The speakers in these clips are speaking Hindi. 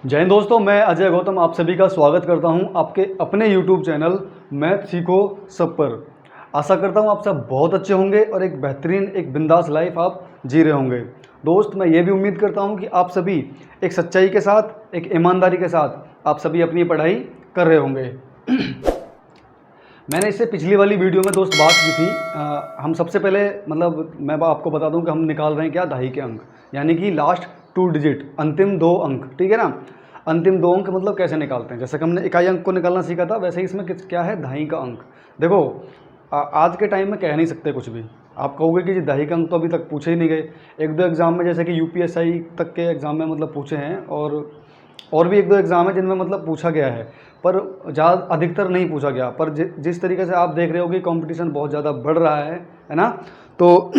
जय हिंद दोस्तों, मैं अजय गौतम आप सभी का स्वागत करता हूं आपके अपने YouTube चैनल मैथ सीखो सब पर। आशा करता हूं आप सब बहुत अच्छे होंगे और एक बेहतरीन एक बिंदास लाइफ आप जी रहे होंगे। दोस्त, मैं ये भी उम्मीद करता हूं कि आप सभी एक सच्चाई के साथ, एक ईमानदारी के साथ आप सभी अपनी पढ़ाई कर रहे होंगे। मैंने इससे पिछली वाली वीडियो में दोस्त बात की थी। हम सबसे पहले मैं आपको बता दूं कि हम निकाल रहे हैं क्या, दहाई के अंक, यानी कि लास्ट 2 डिजिट, अंतिम 2 अंक। ठीक है ना। अंतिम 2 अंक मतलब कैसे निकालते हैं, जैसे कि हमने इकाई अंक को निकालना सीखा था, वैसे ही इसमें क्या है, दहाई का अंक। देखो, आज के टाइम में कह नहीं सकते कुछ भी। आप कहोगे कि जी दहाई का अंक तो अभी तक पूछे ही नहीं गए। एक दो एग्ज़ाम में, जैसे कि यूपीएसआई तक के एग्ज़ाम में पूछे हैं, और भी एक दो एग्ज़ाम है जिनमें पूछा गया है, पर ज़्यादा अधिकतर नहीं पूछा गया। पर जिस तरीके से आप देख रहे हो कि कंपटीशन बहुत ज़्यादा बढ़ रहा है ना, तो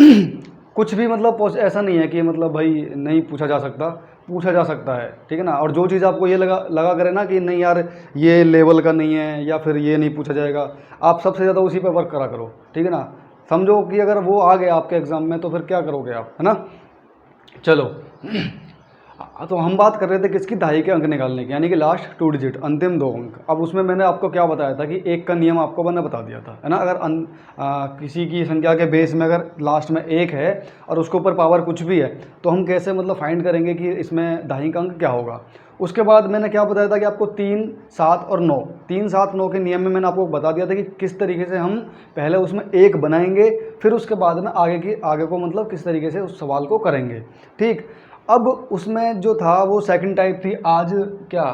कुछ भी ऐसा नहीं है कि भाई नहीं पूछा जा सकता, पूछा जा सकता है। ठीक है ना। और जो चीज़ आपको ये लगा लगा करे ना कि नहीं यार ये लेवल का नहीं है या फिर ये नहीं पूछा जाएगा, आप सबसे ज़्यादा उसी पे वर्क करा करो। ठीक है ना। समझो कि अगर वो आ गया आपके एग्ज़ाम में तो फिर क्या करोगे आप, है ना। चलो, तो हम बात कर रहे थे किसकी, दहाई के अंक निकालने की, यानी कि लास्ट 2 डिजिट, अंतिम 2 अंक। अब उसमें मैंने आपको क्या बताया था कि एक का नियम आपको मैंने बता दिया था, है ना। अगर किसी की संख्या के बेस में अगर लास्ट में 1 है और उसके ऊपर पावर कुछ भी है, तो हम कैसे फाइंड करेंगे कि इसमें दहाई का अंक क्या होगा। उसके बाद मैंने क्या बताया था कि आपको 3, 7 और 9, 3, 7, 9 के नियम में मैंने आपको बता दिया था कि किस तरीके से हम पहले उसमें 1 बनाएंगे, फिर उसके बाद में आगे को किस तरीके से उस सवाल को करेंगे। ठीक। अब उसमें जो था वो सेकंड टाइप थी। आज क्या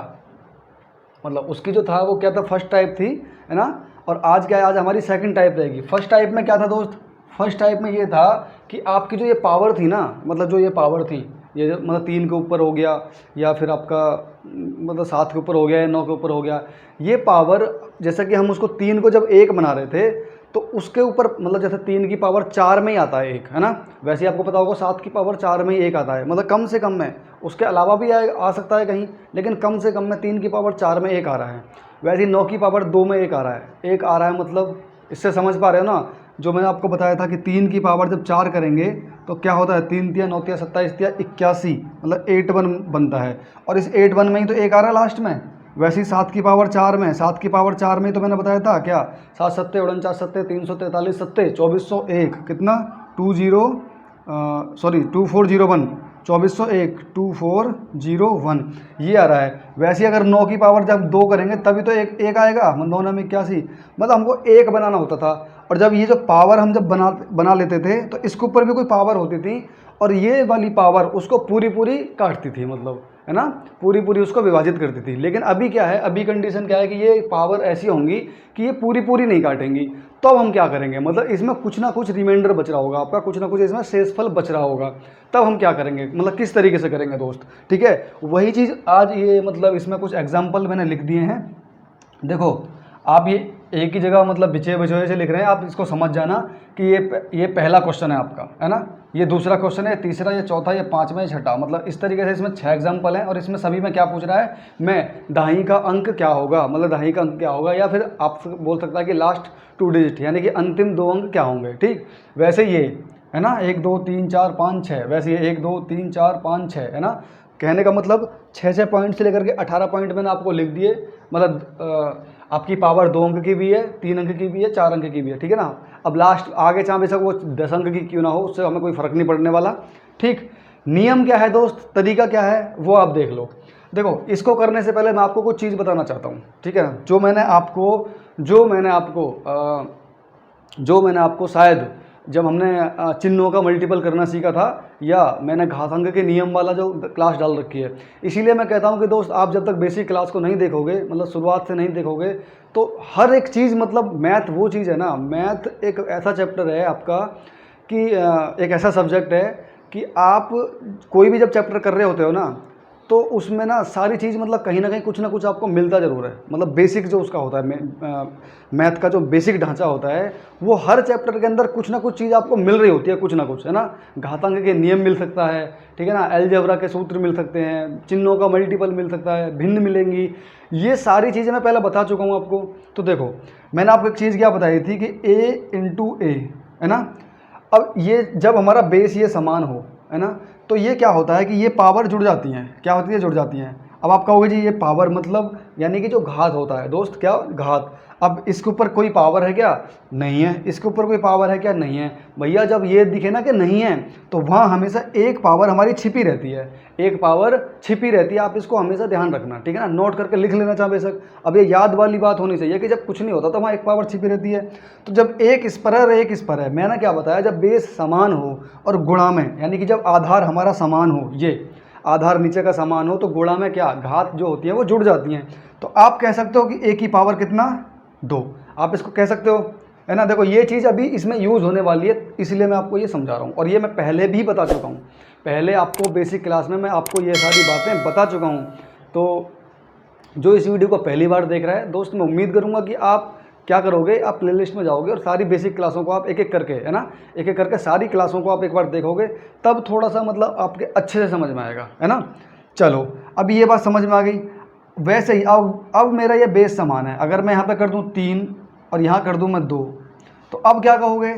उसकी जो था वो क्या था, फर्स्ट टाइप थी, है ना। और आज क्या है, आज हमारी सेकंड टाइप रहेगी। फर्स्ट टाइप में क्या था दोस्त, फर्स्ट टाइप में ये था कि आपकी जो ये पावर थी ना, जो ये पावर थी, ये 3 के ऊपर हो गया, या फिर आपका 7 के ऊपर हो गया, या 9 के ऊपर हो गया, ये पावर, जैसा कि हम उसको 3 को जब 1 बना रहे थे, तो उसके ऊपर जैसे 3 की पावर 4 में ही आता है 1, है ना। वैसे ही आपको पता होगा 7 की पावर 4 में ही 1 आता है, कम से कम में, उसके अलावा भी आ सकता है कहीं, लेकिन कम से कम में 3 की पावर 4 में 1 आ रहा है। वैसे ही 9 की पावर 2 में 1 आ रहा है, 1 आ रहा है, इससे समझ पा रहे हो ना। जो मैंने आपको बताया था कि 3 की पावर जब 4 करेंगे तो क्या होता है, 3 तिया 9 तिया 27 तिया 81, 81 बनता है। और इस 81 में ही तो 1 आ रहा है लास्ट में। वैसे ही 7 की पावर 4 में, 7 की पावर 4 में तो मैंने बताया था क्या, 7 सत्ते 49 सत्ते 343 सत्ते 2401, कितना 2401, 2401, 2401, ये आ रहा है। वैसे ही अगर 9 की पावर जब 2 करेंगे तभी तो एक आएगा, 9 में 81, हमको 1 बनाना होता था। और जब ये जो पावर हम जब बना लेते थे तो इसके ऊपर भी कोई पावर होती थी, और ये वाली पावर उसको पूरी पूरी काटती थी, है ना, पूरी पूरी उसको विभाजित करती थी। लेकिन अभी क्या है, अभी कंडीशन क्या है कि ये पावर ऐसी होंगी कि ये पूरी पूरी नहीं काटेंगी। तो अब हम क्या करेंगे, इसमें कुछ ना कुछ रिमाइंडर बच रहा होगा आपका, कुछ ना कुछ इसमें शेषफल बच रहा होगा। तब हम क्या करेंगे, किस तरीके से करेंगे दोस्त। ठीक है, वही चीज़ आज ये इसमें कुछ एग्जाम्पल मैंने लिख दिए हैं। देखो, आप ये एक ही जगह बिछे बिछोए से लिख रहे हैं, आप इसको समझ जाना कि ये पहला क्वेश्चन है आपका, है ना, ये दूसरा क्वेश्चन है, तीसरा, ये चौथा, ये पांचवा, ये छठा। इस तरीके से इसमें 6 एग्जाम्पल हैं, और इसमें सभी में क्या पूछ रहा है, मैं दहाई का अंक क्या होगा, दहाई का अंक क्या होगा, या फिर आप बोल सकता है कि लास्ट 2 डिजिट, यानी कि अंतिम 2 अंक क्या होंगे। ठीक। वैसे ये है ना, 1 2 3 4 5 6, वैसे ये 1 2 3 4 5 6, है ना। कहने का 6 पॉइंट से लेकर के 18 पॉइंट मैंने आपको लिख दिए। आपकी पावर 2 अंक की भी है, 3 अंक की भी है, 4 अंक की भी है। ठीक है ना। अब लास्ट आगे चाहे बेशक वो 10 अंक की क्यों ना हो, उससे हमें कोई फ़र्क नहीं पड़ने वाला। ठीक। नियम क्या है दोस्त, तरीका क्या है, वो आप देख लो। देखो, इसको करने से पहले मैं आपको कुछ चीज़ बताना चाहता हूँ। ठीक है ना। जो मैंने आपको शायद जब हमने चिन्हों का मल्टीपल करना सीखा था, या मैंने घातांक के नियम वाला जो क्लास डाल रखी है, इसीलिए मैं कहता हूं कि दोस्त आप जब तक बेसिक क्लास को नहीं देखोगे, शुरुआत से नहीं देखोगे, तो हर एक चीज़ मैथ वो चीज़ है ना, मैथ एक ऐसा चैप्टर है आपका कि एक ऐसा सब्जेक्ट है कि आप कोई भी जब चैप्टर कर रहे होते हो ना, तो उसमें ना सारी चीज़ कहीं ना कहीं कुछ ना कुछ आपको मिलता ज़रूर है। बेसिक जो उसका होता है, मैथ का जो बेसिक ढांचा होता है, वो हर चैप्टर के अंदर कुछ ना कुछ चीज़ आपको मिल रही होती है, कुछ ना कुछ, है ना। घातांक के नियम मिल सकता है, ठीक है ना, अलजेब्रा के सूत्र मिल सकते हैं, चिन्हों का मल्टीपल मिल सकता है, भिन्न मिलेंगी। ये सारी चीज़ें मैं पहले बता चुका हूँ आपको। तो देखो, मैंने आपको एक चीज़ क्या बताई थी कि a इंटू ए, है ना। अब ये जब हमारा बेस ये समान हो, है ना, तो ये क्या होता है कि ये पावर जुड़ जाती हैं। क्या होती है, जुड़ जाती हैं। अब आप कहोगे जी ये पावर मतलब यानी कि जो घात होता है दोस्त, क्या घात। अब इसके ऊपर कोई पावर है क्या? नहीं है। इसके ऊपर कोई पावर है क्या? नहीं है। भैया जब ये दिखे ना कि नहीं है तो वहाँ हमेशा एक पावर हमारी छिपी रहती है, एक पावर छिपी रहती है। आप इसको हमेशा ध्यान रखना, ठीक है ना, नोट करके लिख लेना चाहे बेशक। अब ये याद वाली बात होनी चाहिए कि जब कुछ नहीं होता तो वहाँ एक पावर छिपी रहती है। तो जब एक इस पर है और एक इस पर है, मैंने क्या बताया, जब बेस समान हो और गुणा में, यानी कि जब आधार हमारा समान हो, ये आधार नीचे का समान हो, तो गुणा में क्या घात जो होती है वो जुड़ जाती हैं। तो आप कह सकते हो कि ए की पावर कितना, 2, आप इसको कह सकते हो, है ना। देखो ये चीज़ अभी इसमें यूज़ होने वाली है, इसलिए मैं आपको ये समझा रहा हूँ, और ये मैं पहले भी बता चुका हूँ। पहले आपको बेसिक क्लास में मैं आपको ये सारी बातें बता चुका हूँ। तो जो इस वीडियो को पहली बार देख रहा है दोस्त, मैं उम्मीद करूँगा कि आप क्या करोगे, आप प्लेलिस्ट में जाओगे और सारी बेसिक क्लासों को आप एक एक करके, है ना, एक एक करके सारी क्लासों को आप एक बार देखोगे, तब थोड़ा सा मतलब आपके अच्छे से समझ में आएगा, है ना। चलो अब ये बात समझ में आ गई। वैसे ही अब मेरा ये बेस समान है, अगर मैं यहाँ पे कर दूँ 3 और यहाँ कर दूँ मैं 2, तो अब क्या कहोगे?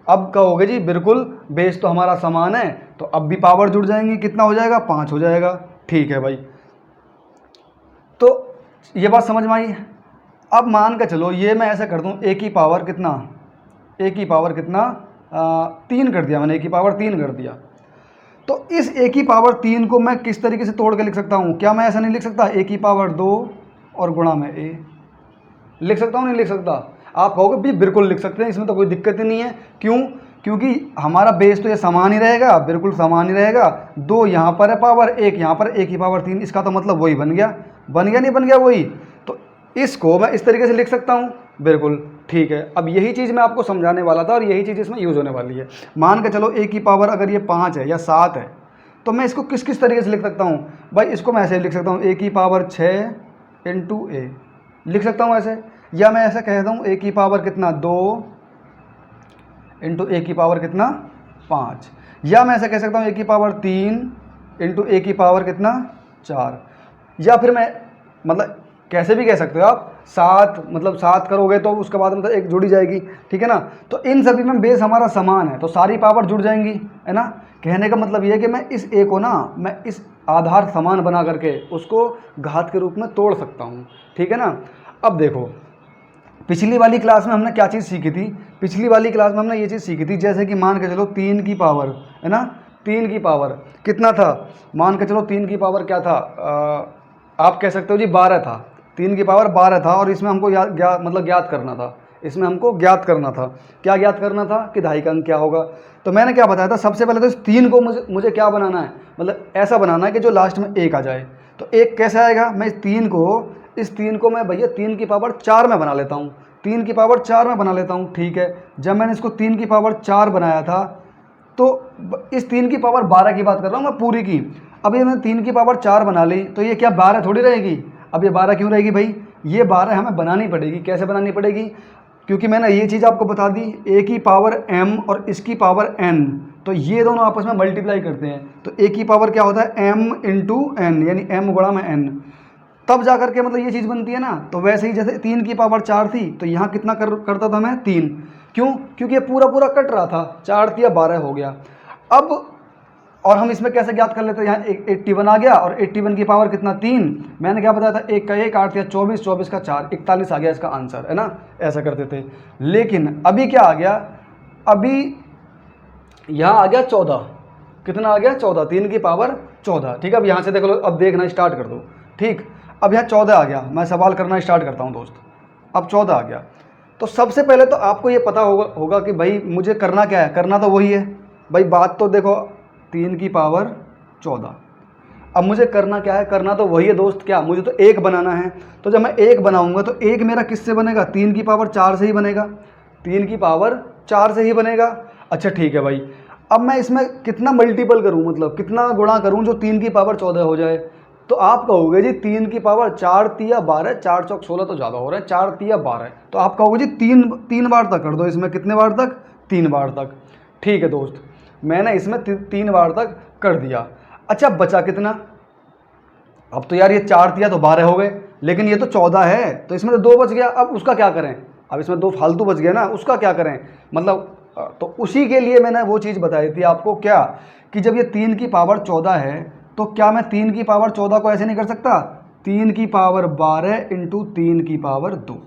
अब कहोगे जी बिल्कुल बेस तो हमारा समान है, तो अब भी पावर जुड़ जाएंगी, कितना हो जाएगा, 5 हो जाएगा। ठीक है भाई, तो ये बात समझ में आई। अब मान के चलो ये मैं ऐसा कर दूं, ए की पावर कितना, ए की पावर कितना 3 कर दिया मैंने, ए की पावर 3 कर दिया। तो इस ए की पावर 3 को मैं किस तरीके से तोड़ के लिख सकता हूँ? क्या मैं ऐसा नहीं लिख सकता, ए की पावर 2 और गुणा में ए? लिख सकता हूँ, नहीं लिख सकता? आप कहोगे भी बिल्कुल लिख सकते हैं, इसमें तो कोई दिक्कत ही नहीं है। क्यों? क्योंकि हमारा बेस तो ये समान ही रहेगा, बिल्कुल समान ही रहेगा। 2 यहाँ पर है पावर, 1 यहाँ पर, ए की पावर 3, इसका तो मतलब वही बन गया, बन गया नहीं बन गया वही। तो इसको मैं इस तरीके से लिख सकता हूँ, बिल्कुल ठीक है। अब यही चीज़ मैं आपको समझाने वाला था और यही चीज़ इसमें यूज़ होने वाली है। मान के चलो ए की पावर अगर ये 5 है या 7 है, तो मैं इसको किस किस तरीके से लिख सकता हूँ भाई? इसको मैं ऐसे लिख सकता हूँ, ए की पावर 6 इंटू ए, लिख सकता हूँ ऐसे। या मैं ऐसा कहता हूँ ए की पावर कितना 2 इंटू ए की पावर कितना 5। या मैं ऐसा कह सकता हूँ ए की पावर 3 इंटू ए की पावर कितना 4। या फिर मैं मतलब कैसे भी कह सकते हो आप, 7 मतलब 7 करोगे तो उसके बाद मतलब 1 जुड़ी जाएगी, ठीक है ना। तो इन सभी में बेस हमारा समान है तो सारी पावर जुड़ जाएंगी, है ना। कहने का मतलब ये है कि मैं इस ए को ना, मैं इस आधार समान बना करके उसको घात के रूप में तोड़ सकता हूँ, ठीक है ना। अब देखो पिछली वाली क्लास में हमने क्या चीज़ सीखी थी? पिछली वाली क्लास में हमने ये चीज़ सीखी थी, जैसे कि मान के चलो 3 की पावर, है ना, 3 की पावर कितना था? मान के चलो 3 की पावर क्या था, आप कह सकते हो जी 12 था। 3 की पावर 12 था और इसमें हमको ज्ञात करना था, इसमें हमको ज्ञात करना था। क्या ज्ञात करना था कि दहाई का अंक क्या होगा? तो मैंने क्या बताया था, सबसे पहले तो इस 3 को मुझे क्या बनाना है, मतलब ऐसा बनाना है कि जो लास्ट में 1 आ जाए। तो 1 कैसे आएगा? मैं इस 3 को मैं भैया 3 की पावर 4 में बना लेता हूँ, 3 की पावर 4 में बना लेता हूँ, ठीक है। जब मैंने इसको 3 की पावर 4 बनाया था तो इस 3 की पावर 12 की बात कर रहा हूँ मैं पूरी की। अब ये मैंने 3 की पावर 4 बना ली तो ये क्या 12 थोड़ी रहेगी? अब ये 12 क्यों रहेगी भाई? ये 12 हमें बनानी पड़ेगी। कैसे बनानी पड़ेगी? क्योंकि मैंने ये चीज़ आपको बता दी, ए की पावर m और इसकी पावर n, तो ये दोनों आपस में मल्टीप्लाई करते हैं। तो ए की पावर क्या होता है m इंटू एन, यानी m गुणा में n, तब जा करके मतलब ये चीज़ बनती है ना। तो वैसे ही जैसे 3 की पावर 4 थी तो यहाँ कितना करता था मैं 3, क्यों? क्योंकि ये पूरा पूरा कट रहा था, 4 दिया 12 हो गया। अब और हम इसमें कैसे ज्ञात कर लेते हैं, यहाँ 81 आ गया और 81 की पावर कितना 3, मैंने क्या बताया था 1 का 1 8 या 24, 24 का 4, 41 आ गया इसका आंसर, है ना। ऐसा करते थे। लेकिन अभी क्या आ गया, अभी यहाँ आ गया 14, कितना आ गया 14, 3 की पावर 14, ठीक है। अब यहाँ से देख लो, अब देखना स्टार्ट कर दो, ठीक। अब यहाँ 14 आ गया, मैं सवाल करना स्टार्ट करता हूँ दोस्त। अब 14 आ गया तो सबसे पहले तो आपको ये पता होगा कि भाई मुझे करना क्या है, करना तो वही है भाई। बात तो देखो 3 की पावर 14, अब मुझे करना क्या है, करना तो वही है दोस्त। क्या? मुझे तो 1 बनाना है। तो जब मैं 1 बनाऊंगा तो 1 मेरा किससे बनेगा? 3 की पावर 4 से ही बनेगा, 3 की पावर 4 से ही बनेगा। अच्छा ठीक है भाई, अब मैं इसमें कितना मल्टीपल करूं, मतलब कितना गुणा करूं जो 3 की पावर 14 हो जाए? तो आप कहोगे जी 3 की पावर 4 तिया 12, 4 चौक 16 तो ज़्यादा हो रहा है, 4 तिया 12, तो आप कहोगे जी 3 बार तक कर दो इसमें। कितने बार तक? 3 बार तक। ठीक है दोस्त, मैंने इसमें 3 बार तक कर दिया। अच्छा बचा कितना? अब तो यार ये 4 तिया तो 12 हो गए, लेकिन ये तो 14 है तो इसमें तो 2 बच गया। अब उसका क्या करें? अब इसमें 2 फालतू बच गया ना, उसका क्या करें? मतलब तो उसी के लिए मैंने वो चीज़ बताई थी आपको, क्या कि जब ये 3 की पावर 14 है तो क्या मैं 3 की पावर 14 को ऐसे नहीं कर सकता? 3 की पावर 12 इंटू 3 की पावर 2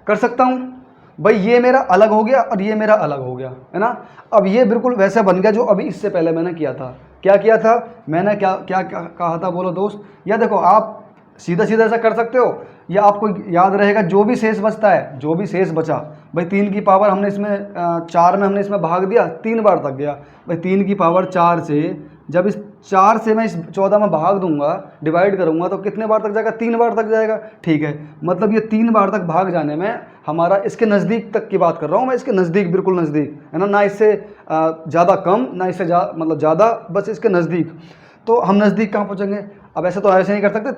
कर सकता हूँ भाई। ये मेरा अलग हो गया और ये मेरा अलग हो गया, है ना। अब ये बिल्कुल वैसे बन गया जो अभी इससे पहले मैंने किया था। क्या किया था मैंने, क्या क्या क्या कहा था बोलो दोस्त? या देखो, आप सीधा सीधा ऐसा कर सकते हो, या आपको याद रहेगा जो भी शेष बचता है, जो भी शेष बचा भाई, 3 की पावर हमने इसमें 4 में हमने इसमें भाग दिया, 3 बार तक गया भाई। 3 की पावर 4 से जब इस 4 से मैं इस 14 में भाग दूंगा, डिवाइड करूंगा, तो कितने बार तक जाएगा? 3 बार तक जाएगा। ठीक है, मतलब ये 3 बार तक भाग जाने में हमारा, इसके नज़दीक तक की बात कर रहा हूँ मैं, इसके नज़दीक, बिल्कुल नज़दीक, है ना। ना इससे ज़्यादा कम, ना इससे मतलब ज़्यादा, बस इसके नज़दीक। तो हम नज़दीक कहाँ पहुँचेंगे? अब ऐसे तो ऐसे नहीं कर सकते,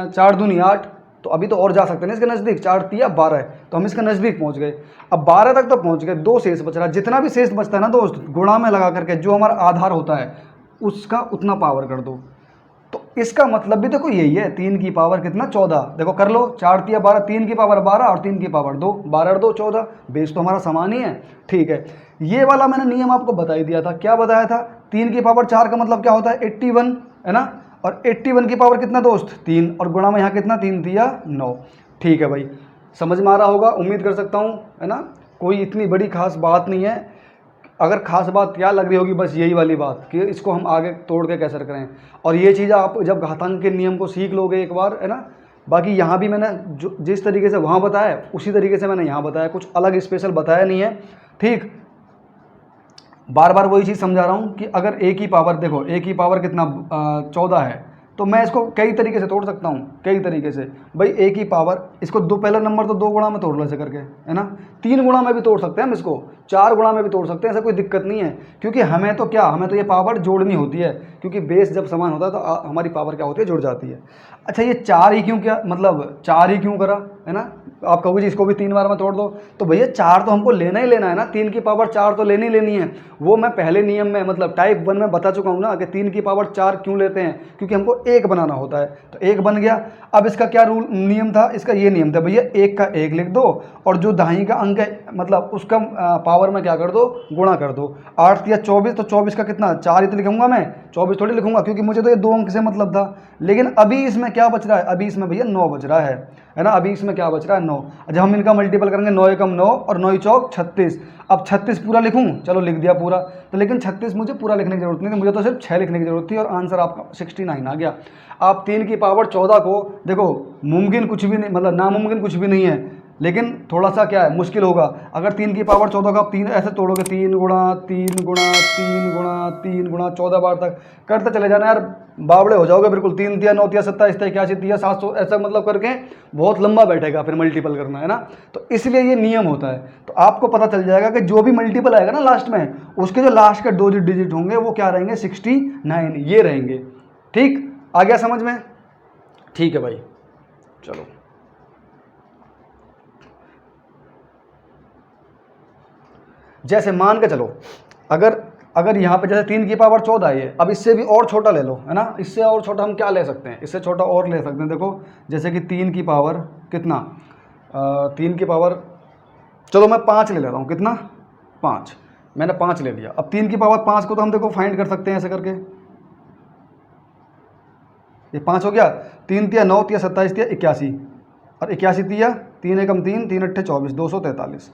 4 दूनी 8, तो अभी तो और जा सकते हैं इसके नज़दीक। 4 तिया 12 है, तो हम इसके नज़दीक पहुँच गए। अब 12 तक तो पहुँच गए, 2 शेष बच रहा है। जितना भी शेष बचता है ना दोस्त, गुणा में लगा करके जो हमारा आधार होता है उसका उतना पावर कर दो। तो इसका मतलब भी देखो यही है, 3 की पावर कितना? 14। देखो कर लो, 4 तिया 12, 3 की पावर 12 और 3 की पावर 2, 12 और 2 14, बेस तो हमारा समान ही है। ठीक है, ये वाला मैंने नियम आपको बता ही दिया था। क्या बताया था? 3 की पावर 4 का मतलब क्या होता है? 81, है ना। और 81 की पावर कितना दोस्त? 3, और गुणा में यहाँ कितना? 3 तिया 9। ठीक है भाई, समझ में आ रहा होगा, उम्मीद कर सकता हूँ, है ना। कोई इतनी बड़ी खास बात नहीं है। अगर खास बात क्या लग रही होगी, बस यही वाली बात कि इसको हम आगे तोड़ के कैसे करें। और ये चीज़ आप जब घातांक के नियम को सीख लोगे एक बार, है ना। बाकी यहाँ भी मैंने जो जिस तरीके से वहाँ बताया उसी तरीके से मैंने यहाँ बताया, कुछ अलग स्पेशल बताया नहीं है। ठीक, बार बार वही चीज़ समझा रहा हूँ कि अगर a की पावर, देखो a की पावर कितना 14 है, तो मैं इसको कई तरीके से तोड़ सकता हूँ, कई तरीके से भाई। a की पावर, इसको दो, पहला नंबर तो 2 गुणा में तोड़ लो ऐसे करके, है ना। 3 गुणा में भी तोड़ सकते हैं हम इसको, 4 गुणा में भी तोड़ सकते हैं, ऐसा कोई दिक्कत नहीं है। क्योंकि हमें तो क्या, हमें तो ये पावर जोड़नी होती है, क्योंकि बेस जब समान होता है तो हमारी पावर क्या होती है? जुड़ जाती है। अच्छा, ये 4 ही क्यों, क्या मतलब 4 ही क्यों करा, है ना। आप कहोगे जी इसको भी 3 बार में तोड़ दो, तो भैया 4 तो हमको लेना ही लेना है ना, 3 की पावर 4 तो लेनी लेनी है। वो मैं पहले नियम में, मतलब टाइप 1 में बता चुका हूँ ना कि 3 की पावर 4 क्यों लेते हैं, क्योंकि हमको 1 बनाना होता है। तो 1 बन गया। अब इसका क्या रूल नियम था? इसका ये नियम था भैया, 1 का 1 लिख दो, और जो दाहिनी का अंक है मतलब उसका पावर में क्या कर दो? गुणा कर दो। 8 या 24, तो 24 का कितना? 4 ही तो लिखूंगा मैं, 24 थोड़ी लिखूंगा, क्योंकि मुझे तो ये 2 अंक से मतलब था। लेकिन अभी इसमें क्या बच रहा है? अभी इसमें भैया 9 बच रहा है ना। अभी इसमें क्या बच रहा है? 9। जब हम इनका मल्टीपल करेंगे, 9 एकम 9 और 9 चौक 36। अब 36 पूरा लिखूं, चलो लिख दिया पूरा। तो लेकिन 36 मुझे पूरा लिखने की जरूरत नहीं थी, मुझे तो सिर्फ 6 लिखने की जरूरत थी, और आंसर आपका 69 आ गया। आप 3 की पावर 14 को देखो, मुमकिन कुछ भी नहीं, मतलब नामुमकिन कुछ भी नहीं है, लेकिन थोड़ा सा क्या है, मुश्किल होगा। अगर 3 की पावर 14 का आप 3 ऐसे तोड़ोगे, 3 गुणा 3 गुणा 3 गुणा 3 गुणा 14 बार तक करते चले जाना यार, बावड़े हो जाओगे बिल्कुल। 3 तिया 9 तिया 27 तिया 81 तिया 700, ऐसा मतलब करके बहुत लंबा बैठेगा, फिर मल्टीपल करना, है ना। तो इसलिए ये नियम होता है। तो आपको पता चल जाएगा कि जो भी मल्टीपल आएगा ना लास्ट में, उसके जो लास्ट के 2 डिजिट होंगे वो क्या रहेंगे? 69 ये रहेंगे। ठीक, आ गया समझ में? ठीक है भाई, चलो। जैसे मान के चलो, अगर यहाँ पे जैसे 3 की पावर 14 है, अब इससे भी और छोटा ले लो, है ना। इससे और छोटा हम क्या ले सकते हैं? इससे छोटा और ले सकते हैं, देखो जैसे कि 3 की पावर कितना, 3 की पावर, चलो मैं 5 ले लेता हूँ। कितना? 5, मैंने 5 ले लिया। अब 3 की पावर 5 को तो हम देखो फाइंड कर सकते हैं ऐसे करके, ये 5 हो गया। 3 तिया 9 तिया 27 तिया 81, और 81 तिया 3 एकम 3 3 अट्ठे 24, 243।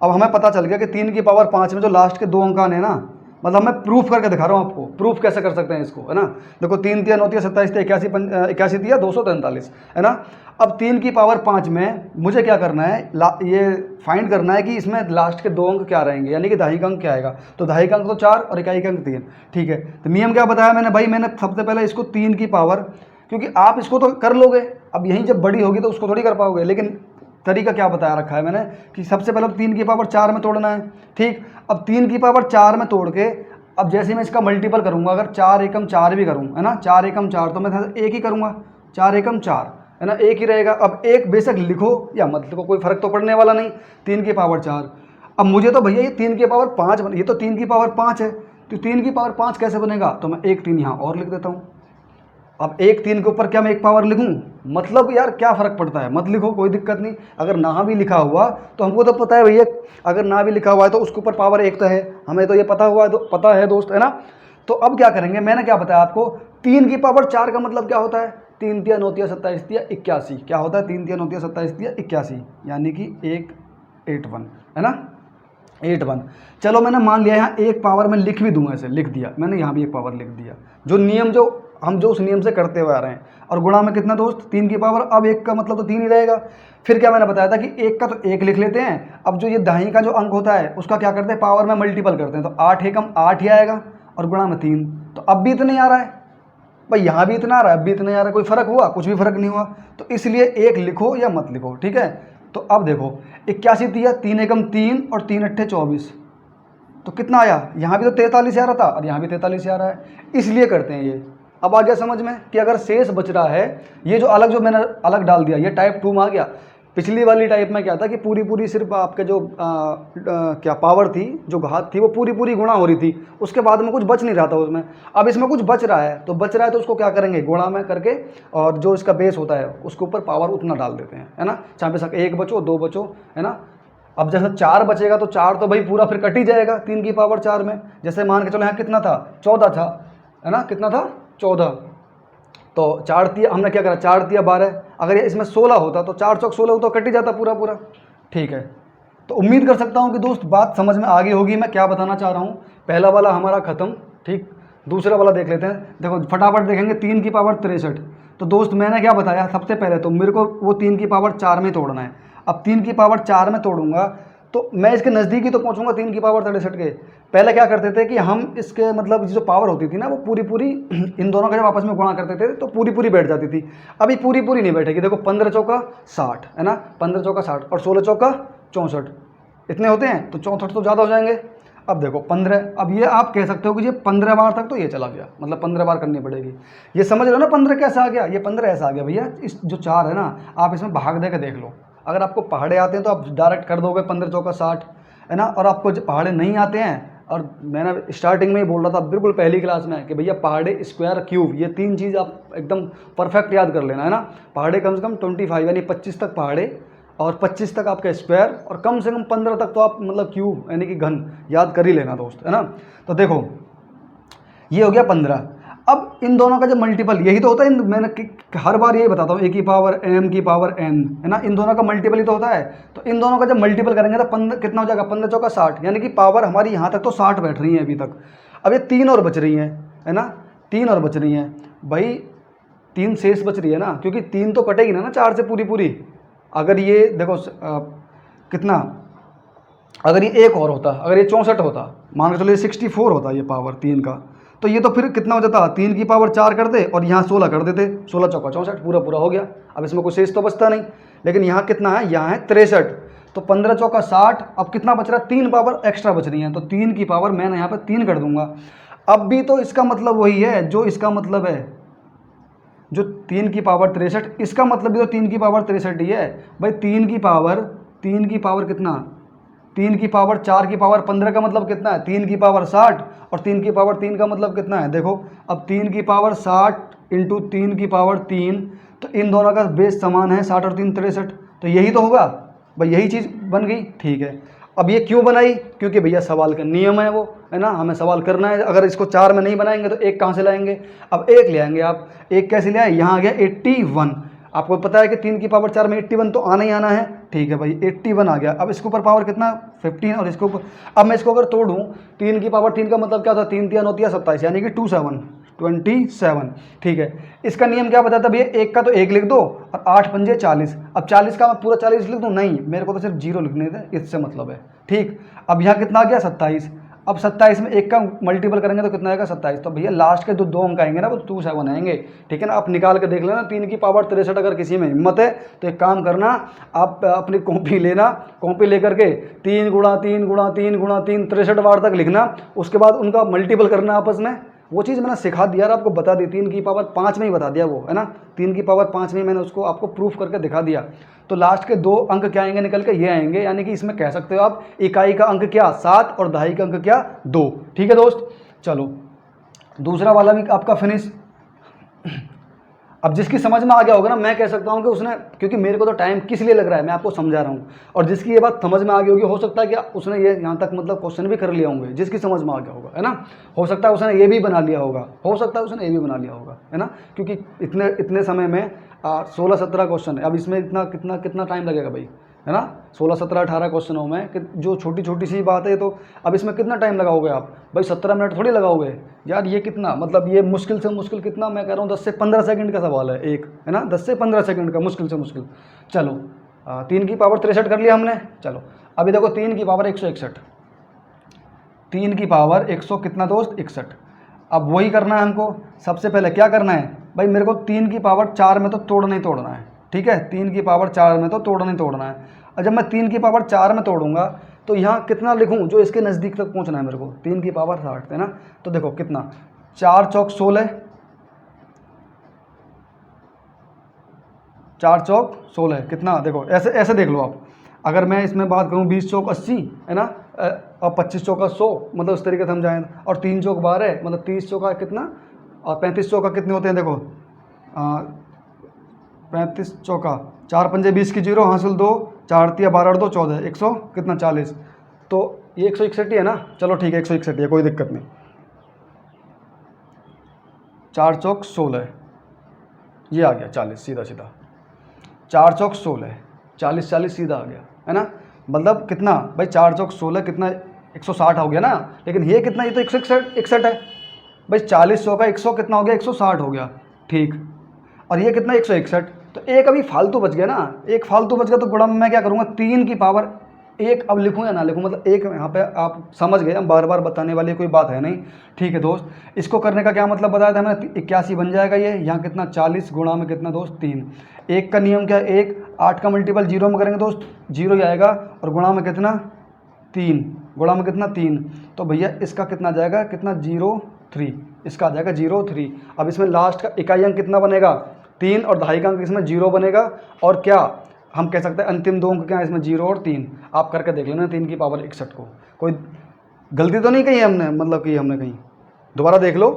अब हमें पता चल गया कि 3 की पावर 5 में जो लास्ट के 2 अंक आने ना, मतलब मैं प्रूफ करके दिखा रहा हूँ आपको, प्रूफ कैसे कर सकते हैं इसको, है ना। देखो 3 तिया 9 तिया 27 तिया 81 तिया 243, है ना। अब 3 की पावर 5 में मुझे क्या करना है? ये फाइंड करना है कि इसमें लास्ट के 2 अंक क्या रहेंगे, यानी कि दाहिनी का अंक क्या आएगा। तो दाहिनी का अंक तो 4 और इकाई का अंक 3। ठीक है, तो नियम क्या बताया मैंने भाई? मैंने सबसे पहले इसको 3 की पावर, क्योंकि आप इसको तो कर लोगे, अब यहीं जब बड़ी होगी तो उसको थोड़ी कर पाओगे, लेकिन तरीका क्या बताया रखा है मैंने कि सबसे पहले तो 3 की पावर 4 में तोड़ना है। ठीक, अब 3 की पावर 4 में तोड़ के, अब जैसे मैं इसका मल्टीपल करूंगा, अगर 4 एकम 4 भी करूँ, है ना, 4 एकम 4, तो मैं एक ही करूँगा, 4 एकम 4, है ना, एक ही रहेगा। अब एक बेशक लिखो या मत लिखो, कोई फर्क तो पड़ने वाला नहीं। 3 की पावर 4, अब मुझे तो भैया ये 3 की पावर 5, ये तो 3 की पावर 5 है, तो 3 की पावर 5 कैसे बनेगा? तो मैं 1 3 यहाँ और लिख देता हूँ। अब 1 3 के ऊपर क्या मैं 1 पावर लिखूं? मतलब यार क्या फ़र्क पड़ता है, मत लिखो, कोई दिक्कत नहीं। अगर ना भी लिखा हुआ तो हमको तो पता है भैया, अगर ना भी लिखा हुआ है तो उसके ऊपर पावर 1 तो है, हमें तो ये पता हुआ है, तो पता है दोस्त, है ना। तो अब क्या करेंगे, मैंने क्या बताया आपको, 3 की पावर 4 का मतलब क्या होता है, 3 तिया 9 तिया 27 तिया 81, क्या होता है 3 तिया 9 तिया 27 तिया 81, यानी कि 181 है ना, 81। चलो मैंने मान लिया यहाँ एक पावर मैं लिख भी दूंगा, ऐसे लिख दिया मैंने, यहाँ भी एक पावर लिख दिया, जो नियम जो हम जो उस नियम से करते हुए आ रहे हैं। और गुणा में कितना दोस्त, 3 की पावर, अब 1 का मतलब तो 3 ही रहेगा। फिर क्या मैंने बताया था कि 1 का तो 1 लिख लेते हैं, अब जो ये दहाई का जो अंक होता है उसका क्या करते हैं, पावर में मल्टीपल करते हैं, तो 8 एकम 8 ही आएगा और गुणा में 3, तो अब भी इतना ही आ रहा है भाई, यहाँ भी इतना आ रहा है, अब भी इतना ही आ रहा है, कोई फ़र्क हुआ, कुछ भी फ़र्क नहीं हुआ। तो इसलिए 1 लिखो या मत लिखो, ठीक है। तो अब देखो 81 दिया, 3 एकम 3 और 3 अट्ठे 24, तो कितना आया, यहाँ भी तो 43 आ रहा था और यहाँ भी 43 आ रहा है, इसलिए करते हैं ये। अब आ गया समझ में कि अगर शेष बच रहा है, ये जो अलग जो मैंने अलग डाल दिया ये टाइप 2 में आ गया। पिछली वाली टाइप में क्या था कि पूरी पूरी सिर्फ आपके जो क्या पावर थी, जो घात थी, वो पूरी पूरी गुणा हो रही थी, उसके बाद में कुछ बच नहीं रहा था उसमें। अब इसमें कुछ बच रहा है, तो बच रहा है तो उसको क्या करेंगे, गुणा में करके, और जो इसका बेस होता है उसके ऊपर पावर उतना डाल देते हैं, है ना, चाहे बेशक 1 बचो 2 बचो, है ना। अब जैसे 4 बचेगा तो 4 तो भाई पूरा फिर कट ही जाएगा 3 की पावर 4 में। जैसे मान के चलो यहाँ कितना था, 14 था, है ना, कितना था 14, तो 4 तिया हमने क्या करा, 4 तिया 12, अगर ये इसमें 16 होता तो 4 चौक 16 तो कट ही जाता पूरा पूरा, ठीक है। तो उम्मीद कर सकता हूँ कि दोस्त बात समझ में आ गई होगी मैं क्या बताना चाह रहा हूँ। पहला वाला हमारा ख़त्म, ठीक। दूसरा वाला देख लेते हैं, देखो फटाफट देखेंगे, 3 की पावर 63। तो दोस्त मैंने क्या बताया, सबसे पहले तो मेरे को वो 3 की पावर 4 में तोड़ना है। अब 3 की पावर 4 में तोड़ूंगा तो मैं इसके नज़दीक ही तो पहुंचूंगा 3 की पावर 63 के। पहले क्या करते थे कि हम इसके मतलब जो पावर होती थी ना, वो पूरी पूरी इन दोनों का जब आपस में गुणा करते थे तो पूरी पूरी बैठ जाती थी। अभी पूरी पूरी नहीं बैठेगी, देखो 15 चौका 60, है ना, 15 चौका 60 और 16 चौका 64, इतने होते हैं, तो 64 तो ज़्यादा हो जाएंगे। अब देखो 15, अब ये आप कह सकते हो कि ये 15 बार तक तो ये चला गया, मतलब 15 बार करनी पड़ेगी। ये समझ लो ना 15 कैसे आ गया, ये 15 ऐसा आ गया भैया, इस जो 4 है ना, आप इसमें भाग दे के देख लो। अगर आपको पहाड़े आते हैं तो आप डायरेक्ट कर दोगे 15 चौका 60, है ना। और आपको जो पहाड़े नहीं आते हैं, और मैंने स्टार्टिंग में ही बोल रहा था बिल्कुल पहली क्लास में कि भैया पहाड़े, स्क्वायर, क्यूब, ये 3 चीज़ आप एकदम परफेक्ट याद कर लेना, है ना। पहाड़े कम से कम 25 यानी 25 तक पहाड़े, और 25 तक आपका स्क्वायर, और कम से कम 15 तक तो आप मतलब क्यूब यानी कि घन याद कर ही लेना दोस्त, है ना। तो देखो ये हो गया 15। अब इन दोनों का जब मल्टीपल, यही तो होता है, मैंने हर बार यही बताता हूँ, ए की पावर m की पावर n, है ना, इन दोनों का मल्टीपल ही तो होता है। तो इन दोनों का जब मल्टीपल करेंगे तो 15 कितना हो जाएगा, 15 चौका 60, यानी कि पावर हमारी यहाँ तक तो 60 बैठ रही है अभी तक। अब ये 3 और बच रही हैं, है ना, 3 और बच रही हैं भाई, 3 शेष बच रही है ना, क्योंकि 3 तो कटेगी ना 4 से पूरी पूरी। अगर ये देखो कितना, अगर ये 1 और होता, अगर ये 64 होता, मान के चलो ये 64 होता ये पावर 3 का, तो ये तो फिर कितना हो जाता, 3 की पावर 4 कर दे और यहाँ 16 कर देते, 16 चौका 64, पूरा पूरा हो गया। अब इसमें कोई शेष तो बचता नहीं, लेकिन यहाँ कितना है, यहाँ है 63, तो 15 चौका 60, अब कितना बच रहा है, 3 पावर एक्स्ट्रा बच रही है, तो 3 की पावर मैंने यहाँ पर 3 कर दूंगा। अब भी तो इसका मतलब वही है जो इसका मतलब है, जो 3 की पावर 63, इसका मतलब भी तो 3 की पावर 63 ही है भाई। 3 की पावर कितना, 3 की पावर 4 की पावर 15 का मतलब कितना है, 3 की पावर 60, और 3 की पावर 3 का मतलब कितना है, देखो अब 3 की पावर 60 इंटू 3 की पावर 3, तो इन दोनों का बेस समान है, 60 और 3 63, तो यही तो होगा भाई, यही चीज़ बन गई, ठीक है। अब ये क्यों बनाई, क्योंकि भैया सवाल का नियम है वो, है ना, हमें सवाल करना है। अगर इसको 4 में नहीं बनाएंगे तो 1 कहाँ से लाएंगे, अब 1 ले आएंगे आप, 1 कैसे ले आए, यहाँ आ गया 81, आपको पता है कि 3 की पावर 4 में 81 तो आना ही आना है, ठीक है भाई, 81 आ गया। अब इसके ऊपर पावर कितना, 15, और इसके ऊपर, अब मैं इसको अगर तोड़ूं, 3 की पावर 3 का मतलब क्या था, 3 तिया 9 तिया 27, यानी कि 27, ठीक है। इसका नियम क्या बताता भैया, 1 का तो 1 लिख दो और 8 पंजे 40, अब 40 का मैं पूरा 40 लिख दूं, नहीं, मेरे को तो सिर्फ 0 लिखने थे, इससे मतलब है, ठीक। अब यहाँ कितना आ गया 27, अब 27 में 1 का मल्टीपल करेंगे तो कितना आएगा 27, तो भैया लास्ट के जो 2 अंक आएंगे ना वो 27 आएंगे, ठीक है ना। आप निकाल के देख लेना, 3 की पावर 63, अगर किसी में हिम्मत है तो एक काम करना, आप अपनी कॉपी लेना, कॉपी लेकर के 3 गुणा 3 गुणा 3 गुणा 3 63 बार तक लिखना, उसके बाद उनका मल्टीपल करना आपस में। वो चीज़ मैंने सिखा दिया आपको, बता दी, 3 की पावर 5 में ही बता दिया वो, है ना, 3 की पावर 5 में मैंने उसको आपको प्रूफ करके दिखा दिया। तो लास्ट के 2 अंक क्या आएंगे निकल के, ये आएंगे, यानी कि इसमें कह सकते हो आप इकाई का अंक क्या 7 और दहाई का अंक क्या 2, ठीक है दोस्त। चलो दूसरा वाला भी आपका फिनिश। अब जिसकी समझ में आ गया होगा ना, मैं कह सकता हूँ कि उसने, क्योंकि मेरे को तो टाइम किस लिए लग रहा है मैं आपको समझा रहा हूँ, और जिसकी ये बात समझ में आ गई होगी, हो सकता है कि उसने ये यहाँ तक मतलब क्वेश्चन भी कर लिया होंगे, जिसकी समझ में आ गया होगा, है ना। हो सकता है उसने ये भी बना लिया होगा, हो सकता है उसने ये भी बना लिया होगा, है ना, क्योंकि इतने समय में 16-17 क्वेश्चन है। अब इसमें इतना कितना कितना टाइम लगेगा भाई, है ना। 16-17-18 क्वेश्चनों में कि जो छोटी छोटी सी बात है, तो अब इसमें कितना टाइम लगाओगे आप भाई, 17 मिनट थोड़ी लगाओगे यार। ये कितना मतलब, ये मुश्किल से मुश्किल कितना, मैं कह रहा हूँ 10 से 15 सेकंड का सवाल है एक, है ना, 10 से 15 सेकंड का मुश्किल से मुश्किल। चलो 3 की पावर 63 कर लिया हमने। चलो अभी देखो 3 की पावर 161, 3 की पावर 100 कितना दोस्त 61। अब वही करना है हमको। सबसे पहले क्या करना है भाई, मेरे को 3 की पावर 4 में तो तोड़ना ही तोड़ना है, ठीक है। 3 की पावर 4 में तो तोड़ना ही तोड़ना है। और जब मैं 3 की पावर 4 में तोड़ूंगा तो यहाँ कितना लिखूँ जो इसके नज़दीक तक पहुँचना है मेरे को, 3 की पावर 60, है ना। तो देखो कितना, 4 चौक 16, 4 चौक 16 कितना, देखो ऐसे ऐसे देख लो आप। अगर मैं इसमें बात करूँ 20 चौक 80, है ना, और 25 चौका 100, मतलब उस तरीके से हम जाएँ। और 3 चौक 12, मतलब 30 चौका कितना, और 35 चौका कितने होते हैं देखो, 35 चौका 4 पंजे 20 की 0 हासिल 2, 4 तिया 12 और 2 14, 100 कितना 40। तो ये 161 ही है ना। चलो ठीक है 161 है, कोई दिक्कत नहीं। 4 चौक 16, ये आ गया 40 सीधा सीधा। 4 चौक 16, 40 40 सीधा आ गया, है ना। मतलब कितना भाई, 4 चौक 16 कितना 160 हो गया ना। लेकिन ये कितना, ये तो 161 है भाई। 40 चौका 100 कितना हो गया, 160 हो गया, ठीक। और ये कितना 161, तो एक अभी फालतू बच गया ना, एक फालतू बच गया। तो गुणा में मैं क्या करूँगा, 3 की पावर 1, अब लिखूँ या ना लिखूँ, मतलब एक यहाँ पे आप समझ गए, हम बार बार बताने वाली कोई बात है नहीं, ठीक है दोस्त। इसको करने का क्या मतलब बताया था मैंने, 81 बन जाएगा ये। यहाँ कितना 40 गुणा में कितना दोस्त 3। एक का नियम क्या है, 1, 8 का मल्टीपल 0 में करेंगे दोस्त 0 ही आएगा, और गुणा में कितना 3, गुणा में कितना 3। तो भैया इसका कितना जाएगा, कितना 0-3, इसका आ जाएगा 0-3। अब इसमें लास्ट का इकाई अंक कितना बनेगा 3, और दहाई का अंक इसमें 0 बनेगा। और क्या हम कह सकते हैं अंतिम दो अंक क्या है इसमें 0 और 3। आप करके देख लेना 3 की पावर 61 को, कोई गलती तो नहीं कही हमने, मतलब कि हमने कहीं, दोबारा देख लो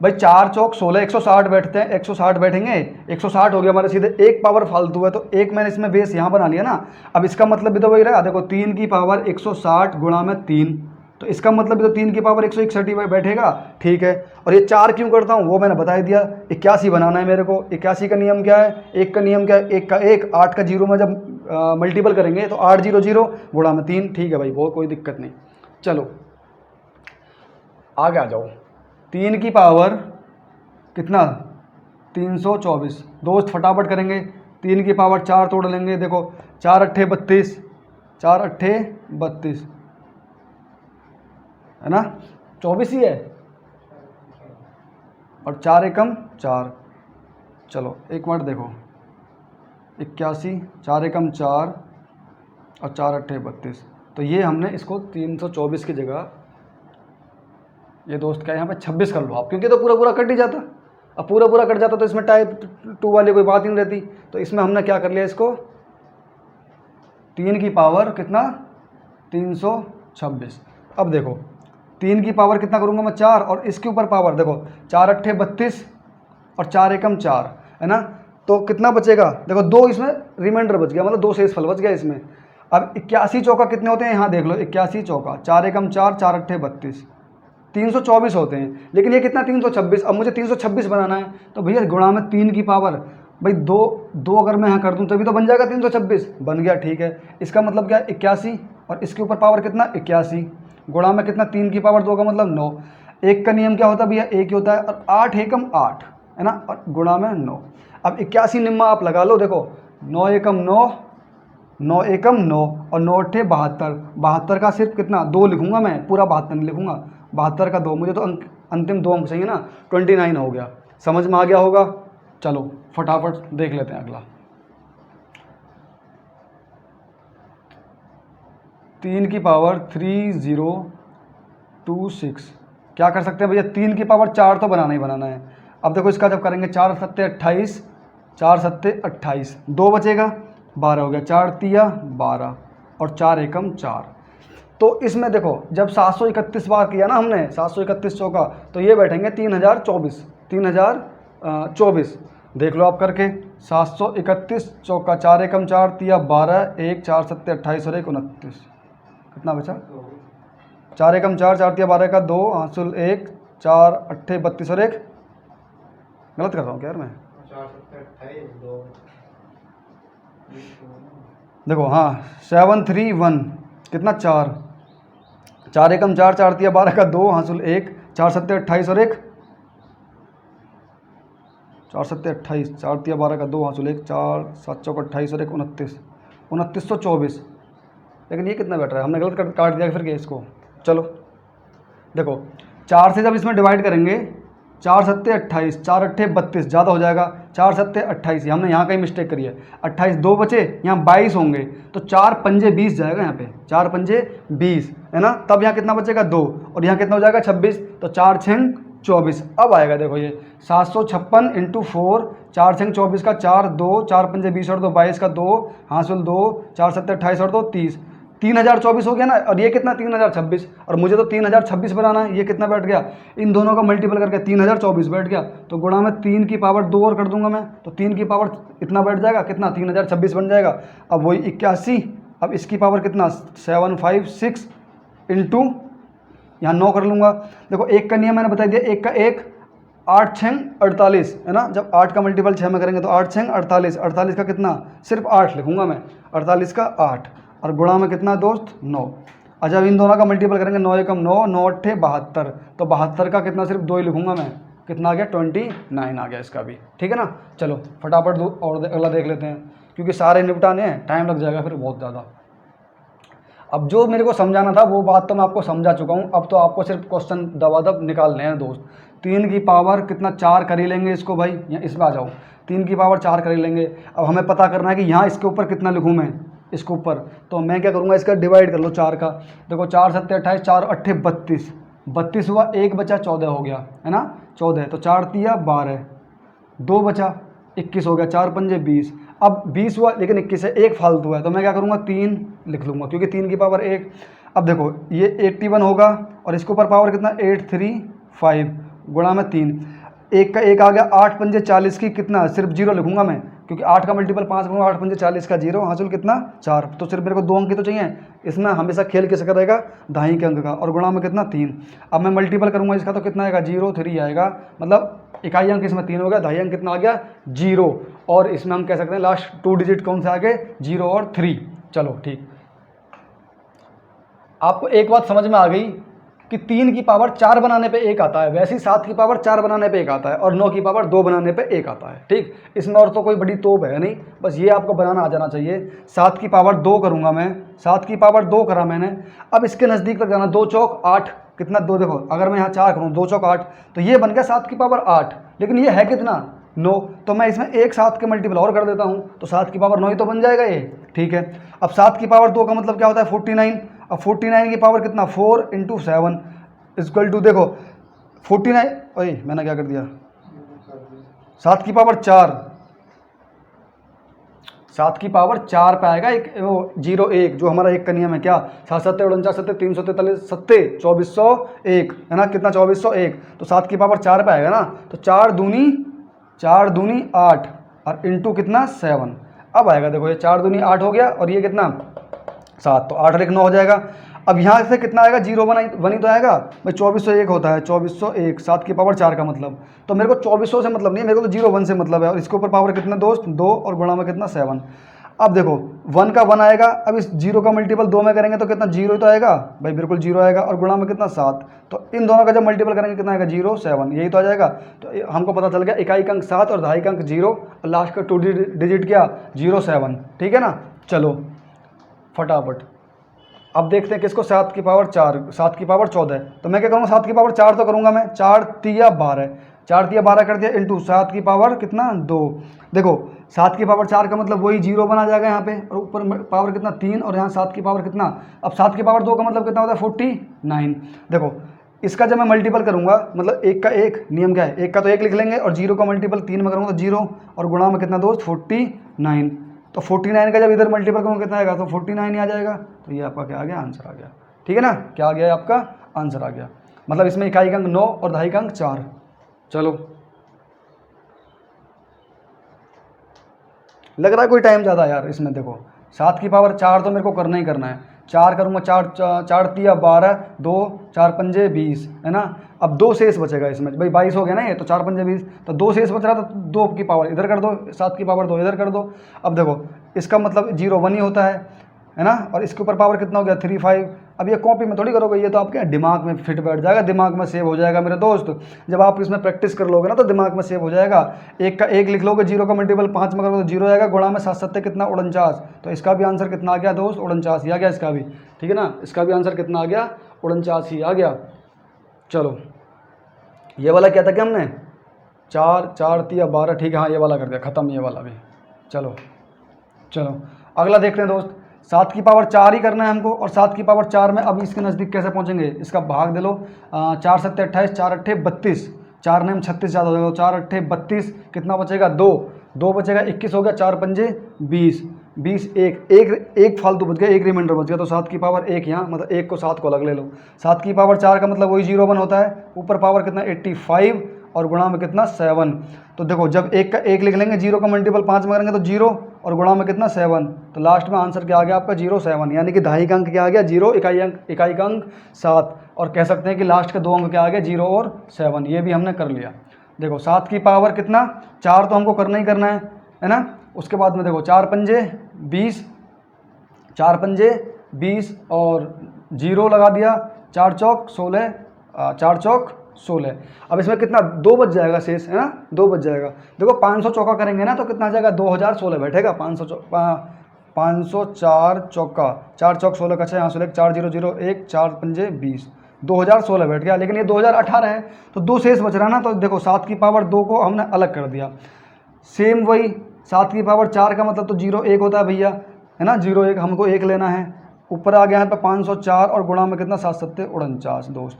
भाई। 4 चौक 16, 160 बैठते हैं, 160 बैठेंगे, 160 हो गया हमारे सीधे। एक पावर फालतू है, तो एक मैंने इसमें बेस यहाँ बना लिया ना। अब इसका मतलब भी तो वही रहा, देखो 3 की पावर 160 गुणा में 3, तो इसका मतलब भी तो 3 की पावर 161 ही बैठेगा, ठीक है। और ये 4 क्यों करता हूँ वो मैंने बता दिया। 81 बनाना है मेरे को। 81 का नियम क्या है, एक का नियम क्या है, एक का 1, 8 का 0 में जब मल्टीपल करेंगे तो 8 0 0 गुणा में 3, ठीक है भाई, वो कोई दिक्कत नहीं। चलो आगे आ जाओ। 3 की पावर कितना 324 दोस्त, फटाफट करेंगे। 3 की पावर 4 तोड़ लेंगे, देखो 4 अट्ठे 32, 4 अट्ठे 32, है ना, 24 ही है, और 4 एकम 4। चलो एक मिनट देखो, 81, 4 एकम 4 और 4 अट्ठे 32। तो ये हमने इसको 324 की जगह ये दोस्त क्या यहाँ पे 26 कर लो आप, क्योंकि तो पूरा पूरा कट ही जाता। अब पूरा पूरा कट जाता तो इसमें टाइप 2 वाली कोई बात ही नहीं रहती। तो इसमें हमने क्या कर लिया, इसको 3 की पावर कितना 326। अब देखो 3 की पावर कितना करूँगा मैं 4, और इसके ऊपर पावर देखो 4 अट्ठे 32 और 4 एकम 4, है ना। तो कितना बचेगा, देखो 2 इसमें रिमाइंडर बच गया, मतलब 2 शेष फल बच गया इसमें। अब 81 चौका कितने होते हैं, यहाँ देख लो 81 चौका 4 एकम 4, 4 अट्ठे 32, 324 होते हैं। लेकिन ये कितना 326, अब मुझे 326 बनाना है। तो भैया गुणा में 3 की पावर भाई 2 अगर मैं यहाँ कर दूँ तभी तो बन जाएगा 326, बन गया, ठीक है। इसका मतलब क्या है 81, और इसके ऊपर पावर कितना 81, गुणा में कितना 3 की पावर 2 का मतलब 9। एक का नियम क्या होता है भैया, एक ही होता है, और 8 एकम 8, है ना, और गुणा में 9। अब 81 निम्मा आप लगा लो, देखो 9 एकम 9, 9 एकम 9 और 9 अट्ठे 72, 72 का सिर्फ कितना 2 लिखूंगा मैं, पूरा 72 नहीं लिखूंगा, 72 का 2, मुझे तो अंतिम 2 अंक चाहिए ना, 29 हो गया। समझ में आ गया होगा। चलो फटाफट देख लेते हैं अगला। 3 की पावर 3026, क्या कर सकते हैं भैया, 3 की पावर 4 तो बनाना ही बनाना है। अब देखो इसका जब करेंगे 4 सत्ते 28, 4 सत्ते 28, 2 बचेगा 12 हो गया, 4 तिया 12 और 4 एकम 4। तो इसमें देखो जब 731 बार किया ना हमने, 731 चौका, तो ये बैठेंगे 3024, 3024, देख लो आप करके। 731 चौका 4 एकम 4 तिया 12, 1 4 7 28 और 1 29, कितना बचा? 4 एकम 4, 4 तिया 12 का 2, हासिल 1, 4 अट्ठे 32 और 1, गलत कर रहा हूँ क्या यार मैं? 4 7 28 2 देखो हाँ 731 कितना 4, 4 एकम 4, 4 तिया 12 का 2, हासिल 1, 4 7 28 और 1, 4 7 28, 4 तिया 12 का 2, हासिल 1, 4 7 चौक 28 और 1 29, 2924। लेकिन ये कितना बैठ रहा है? हमने गलत काट दिया फिर इसको। चलो देखो 4 से जब इसमें डिवाइड करेंगे, 4 7 28, 4 अट्ठे 32, ज़्यादा हो जाएगा, 4 7 28, हमने यहाँ कहीं मिस्टेक करी है, 28 2 बचे, यहाँ 22 होंगे, तो 4 पंजे 20 जाएगा यहाँ पे, 4 पंजे 20 है ना। तब यहाँ कितना बचेगा 2, और यहाँ कितना हो जाएगा 26, तो 4 6 24। अब आएगा देखो ये 756 इंटू 4, 4 6 24 का 4 2, 4 पंजे 20 और 2 22 का 2, हासिल 2, 4 7 28 और 2 30, 3024 हो गया ना। और ये कितना 3026, और मुझे तो 3026 बनाना है। ये कितना बैठ गया? इन दोनों का मल्टीपल करके 3024 बैठ गया। तो गुणा में 3 की पावर 2 और कर दूंगा मैं, तो 3 की पावर इतना बैठ जाएगा, कितना 3026 बन जाएगा। अब वही 81, अब इसकी पावर कितना 756 इंटू यहाँ 9 कर लूँगा। देखो एक का नियम मैंने बता दिया, एक का एक, 8 6 48 है ना। जब 8 का मल्टीपल 6 में करेंगे तो 8 6 48, 48 का कितना सिर्फ 8 लिखूंगा मैं, 48 का 8, और गुणा में कितना दोस्त 9। अच्छा अब इन दोनों का मल्टीपल करेंगे, 9 एकम 9, 9 अट्ठे 72, तो 72 का कितना सिर्फ 2 ही लिखूंगा मैं, कितना आ गया 29 आ गया इसका भी। ठीक है ना। चलो फटाफट और अगला देख लेते हैं, क्योंकि सारे निपटाने हैं, टाइम लग जाएगा फिर बहुत ज़्यादा। अब जो मेरे को समझाना था वो बात तो मैं आपको समझा चुका हूँ। अब तो आपको सिर्फ क्वेश्चन दबादब निकालने हैं दोस्त। 3 की पावर कितना 4 कर ही लेंगे इसको भाई, यहाँ इसमें आ जाओ, 3 की पावर 4 कर ही लेंगे। अब हमें पता करना है कि यहाँ इसके ऊपर कितना लिखूँ मैं, इसके ऊपर। तो मैं क्या करूँगा, इसका डिवाइड कर लो 4 का। देखो 4 7 28, 4 अट्ठे 32, 32 हुआ, 1 बचा 14 हो गया है ना, 14। तो 4 तिया 12, 2 बचा 21 हो गया, 4 पंजे 20। अब 20 हुआ लेकिन 21 है, एक फालतू है, तो मैं क्या करूँगा 3 लिख लूँगा, क्योंकि 3 की पावर 1। अब देखो ये 81 होगा, और इसके ऊपर पावर कितना 835 गुणा में 3, एक का एक आ गया, 8 पंजे 40 की कितना सिर्फ 0 लिखूंगा मैं, क्योंकि 8 का मल्टीपल 5 करूँगा, 8 पंजे 40 का 0, हासिल कितना 4। तो सिर्फ मेरे को 2 अंक ही तो चाहिए, इसमें हमेशा खेल किसका रहेगा, दहाई के अंक का, और गुणा में कितना 3। अब मैं मल्टीपल करूँगा इसका, तो कितना आएगा 0 3 आएगा, मतलब इकाई अंक इसमें 3 हो गया, दहाई अंक कितना आ गया 0। और इसमें हम कह सकते हैं लास्ट 2 डिजिट कौन से आ गए, 0 और 3। चलो ठीक, आपको एक बात समझ में आ गई कि 3 की पावर 4 बनाने पे 1 आता है, वैसे ही 7 की पावर 4 बनाने पे 1 आता है, और 9 की पावर 2 बनाने पे 1 आता है। ठीक, इसमें और तो कोई बड़ी तोप है नहीं, बस ये आपको बनाना आ जाना चाहिए। 7 की पावर 2 करूँगा मैं, 7 की पावर 2 करा मैंने। अब इसके नज़दीक तक जाना, 2 चौक 8, कितना 2, देखो अगर मैं यहाँ 4 करूँ, 2 चौक 8, तो ये बन गया 7 की पावर 8, लेकिन ये है कितना 9, तो मैं इसमें एक 7 के मल्टीपल और कर देता हूँ, तो 7 की पावर 9 ही तो बन जाएगा ये। ठीक है, अब 7 की पावर 2 का मतलब क्या होता है 49। अब 49 की पावर कितना 4 इंटू 7 इक्वल टू, देखो 49, ओए मैंने क्या कर दिया, 7 की पावर 4, 7 की पावर 4 पे आएगा एक वो 0 1, जो हमारा एक का नियम है क्या, 7 7 49 7 343 7 2401 है ना, कितना 2401, तो 7 की पावर 4 पे आएगा ना, तो 4 दूनी 8 और इंटू कितना 7। अब आएगा देखो ये 4 दूनी 8 हो गया, और ये कितना 7, तो 8 और 1 9 हो जाएगा। अब यहाँ से कितना आएगा 0 1 ही तो आएगा भाई, 2401 होता है, 2401 7 की पावर 4 का मतलब। तो मेरे को 2400 से मतलब नहीं है, मेरे को तो 0 1 से मतलब है, और इसके ऊपर पावर कितना दोस्त 2, और गुणा में कितना 7। अब देखो 1 का 1 आएगा, अब इस 0 का मल्टीपल 2 में करेंगे तो कितना 0 ही तो आएगा भाई, बिल्कुल 0 आएगा, और गुणा में कितना 7। तो इन दोनों का जब मल्टीपल करेंगे कितना आएगा 0 7, यही तो आ जाएगा। तो हमको पता चल गया इकाई का अंक 7 और दहाई का अंक 0, और लास्ट का 2 डिजिट क्या 0 7। ठीक है ना। चलो फटाफट अब देखते हैं किसको, 7 की पावर 4, 7 की पावर 14। तो मैं क्या करूँगा 7 की पावर 4 तो करूँगा मैं, 4 तिया 12, 4 तिया 12 कर दिया इंटू 7 की पावर कितना 2। देखो 7 की पावर 4 का मतलब वही 0 बना जाएगा यहाँ पे, और ऊपर पावर कितना 3, और यहाँ 7 की पावर कितना, अब 7 की पावर 2 का मतलब कितना होता है 49। देखो इसका जब मैं मल्टीपल करूँगा, मतलब एक का एक नियम क्या है, एक का तो एक लिख लेंगे, और 0 का मल्टीपल 3 में करूँगा तो 0, और गुणा में कितना दोस्त 49। तो 49 का जब इधर मल्टीपल करूँगा कितना आएगा, तो 49 ही आ जाएगा। तो ये आपका क्या आ गया, आंसर आ गया। ठीक है ना, क्या आ गया आपका आंसर आ गया, मतलब इसमें इकाई का अंक 9 और दहाई का अंक 4। चलो लग रहा है कोई टाइम ज़्यादा यार इसमें। देखो 7 की पावर 4 तो मेरे को करना ही करना है, 4 करूँगा, 4 तिया 12, 2 4 पंजे 20, है ना। अब 2 शेष बचेगा इसमें भाई, 22 हो गया ना ये, तो 4 पंजे 20, तो 2 शेष बच रहा, तो 2 की पावर इधर कर दो, 7 की पावर 2 इधर कर दो। अब देखो इसका मतलब 0 1 ही होता है ना। और इसके ऊपर पावर कितना हो गया 3 5। अब ये कॉपी में थोड़ी करोगे, ये तो आपके दिमाग में फिट बैठ जाएगा, दिमाग में सेव हो जाएगा मेरे दोस्त। जब आप इसमें प्रैक्टिस कर लोगे ना तो दिमाग में सेव हो जाएगा। एक का एक लिख लोगे, 0 का मल्टीपल 5 में करोगे तो 0 आएगा, गुणा में 7 7 कितना 49। तो इसका भी आंसर कितना आ गया दोस्त 49 ही आ गया इसका भी, ठीक है ना। इसका भी आंसर कितना आ गया 49 ही आ गया। चलो ये वाला क्या था कि हमने 4 4 तिया 12, ठीक है हाँ ये वाला कर दिया ख़त्म, ये वाला भी। चलो अगला देखते हैं दोस्त, 7 की पावर 4 ही करना है हमको। और 7 की पावर 4 में अब इसके नज़दीक कैसे पहुंचेंगे, इसका भाग दे लो, 4 7 28, 4 8 32, 4 ने 36 ज़्यादा हो जाएगा, 4 8 32, कितना बचेगा 2 बचेगा, 21 हो गया, 4 पंजे 20, 20 एक फालतू बच गया, एक रिमाइंडर बच गया, तो 7 की पावर 1 यहाँ, मतलब 1 को 7 को अलग ले लो। 7 की पावर 4 का मतलब वही 0 1 होता है, ऊपर पावर कितना 85 और गुणा में कितना 7। तो देखो जब 1 का 1 लिख लेंगे, 0 का मल्टीपल 5 में करेंगे तो 0 और गुणा में कितना 7, तो लास्ट में आंसर क्या आ गया आपका 0 7, यानी कि दहाई का अंक क्या आ गया 0, इकाई का अंक 7, और कह सकते हैं कि लास्ट के 2 अंक क्या आ गया 0 और 7। ये भी हमने कर लिया। देखो 7 की पावर कितना 4 तो हमको करना ही करना है ना। उसके बाद में देखो 4 पंजे 20, 4 पंजे 20 और 0 लगा दिया, 4 चौक 16, 4 चौक 16। अब इसमें कितना 2 बच जाएगा शेष, है ना, 2 बच जाएगा। देखो 500 चौका करेंगे ना तो कितना आ जाएगा 2016 बैठेगा, 504 चौका, 4 चौक 16 का 6, यहाँ 16, 4 0 0 1, 4 पंजे 20, 2016 बैठ गया। लेकिन ये 2018 है तो 2 शेष बच रहा ना, तो देखो 7 की पावर 2 को हमने अलग कर दिया। सेम वही 7 की पावर 4 का मतलब तो 0 1 होता है भैया, है ना, 0 1 हमको 1 लेना है। ऊपर आ गया है 504 और गुणा में कितना 7 7 49 दोस्त।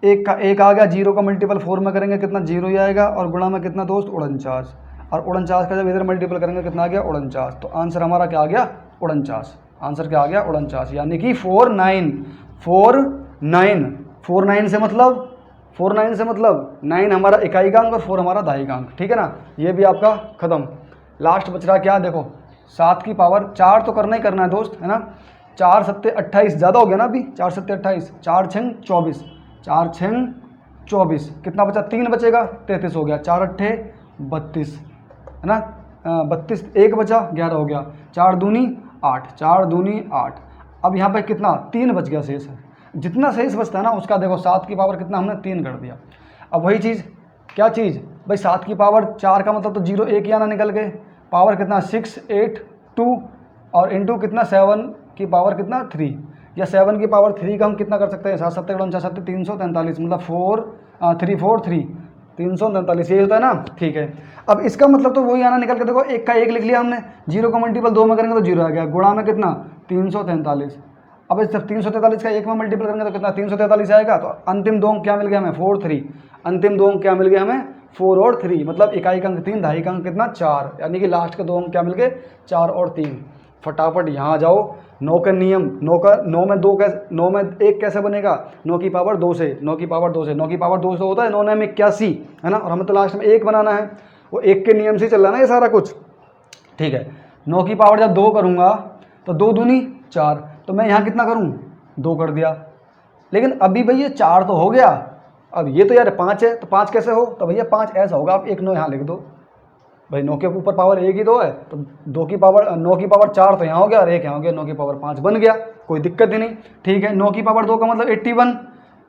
1 का 1 आ गया, 0 का मल्टीपल 4 में करेंगे कितना 0 ही आएगा, और गुणा में कितना दोस्त 49, और 49 का जब इधर मल्टीपल करेंगे कितना आ गया 49। तो आंसर हमारा क्या आ गया 49, आंसर क्या आ गया 49, यानी कि 49 से मतलब 9 हमारा इकाई का अंक और 4 हमारा दहाई का अंक, ठीक है ना। ये भी आपका खत्म। लास्ट बच रहा क्या, देखो 7 की पावर 4 तो करना ही करना है दोस्त, है ना। 4 7 28 ज़्यादा हो गया ना अभी, 4 7 28, 4 6 24, 4 6 24, कितना बचा 3 बचेगा 33 हो गया, 4 8 32, है ना, 32, 1 बचा 11 हो गया, 4 दूनी 8, 4 दूनी 8। अब यहाँ पे कितना 3 बच गया शेष है, जितना शेष बचता है ना उसका देखो 7 की पावर कितना हमने 3 कर दिया। अब वही चीज़, क्या चीज़ भाई, 7 की पावर 4 का मतलब तो 0 1 ही आना निकल गए, पावर कितना 6 8 2 और इंटू कितना 7 की पावर कितना 3, या 7 की पावर 3 का हम कितना कर सकते हैं 7 7 49 7 343, मतलब 3 4 3 343, ये होता है ना, ठीक है। अब इसका मतलब तो वही आना निकल के, देखो 1 का 1 लिख लिया हमने, 0 का मल्टीपल 2 में करेंगे तो 0 आ गया, गुणा में कितना 343। अब इस 343 का 1 में मल्टीपल करेंगे तो कितना 343 आएगा। तो अंतिम 2 अंक क्या मिल गया हमें 4 3, अंतिम 2 अंक क्या मिल गया हमें 4 और 3, मतलब इकाई का अंक 3, दहाई का अंक कितना 4, यानी कि लास्ट के 2 अंक क्या मिल गए 4 और 3। फटाफट यहाँ जाओ, 9 का नियम, 9 में 2 कैसे, 9 में 1 कैसे बनेगा, 9 की पावर 2 से, 9 की पावर 2 से, 9 की पावर 2 से होता है 9 में 81, है ना, और हमें तो लास्ट में 1 बनाना है, वो 1 के नियम से चल रहा है ना ये सारा कुछ, ठीक है। 9 की पावर जब 2 करूँगा तो 2 दूनी 4, तो मैं यहाँ कितना करूँ 2 कर दिया। लेकिन अभी भैया 4 तो हो गया, अब ये तो यार 5 है, तो 5 कैसे हो, तो भैया 5 ऐसा होगा, आप 1 9 यहाँ लिख दो भाई, 9 के ऊपर पावर 1 ही तो है, तो 9 की पावर 4 तो यहाँ हो गया और 1 यहाँ हो गया, 9 की पावर 5 बन गया, कोई दिक्कत ही नहीं, ठीक है। 9 की पावर 2 का मतलब 81,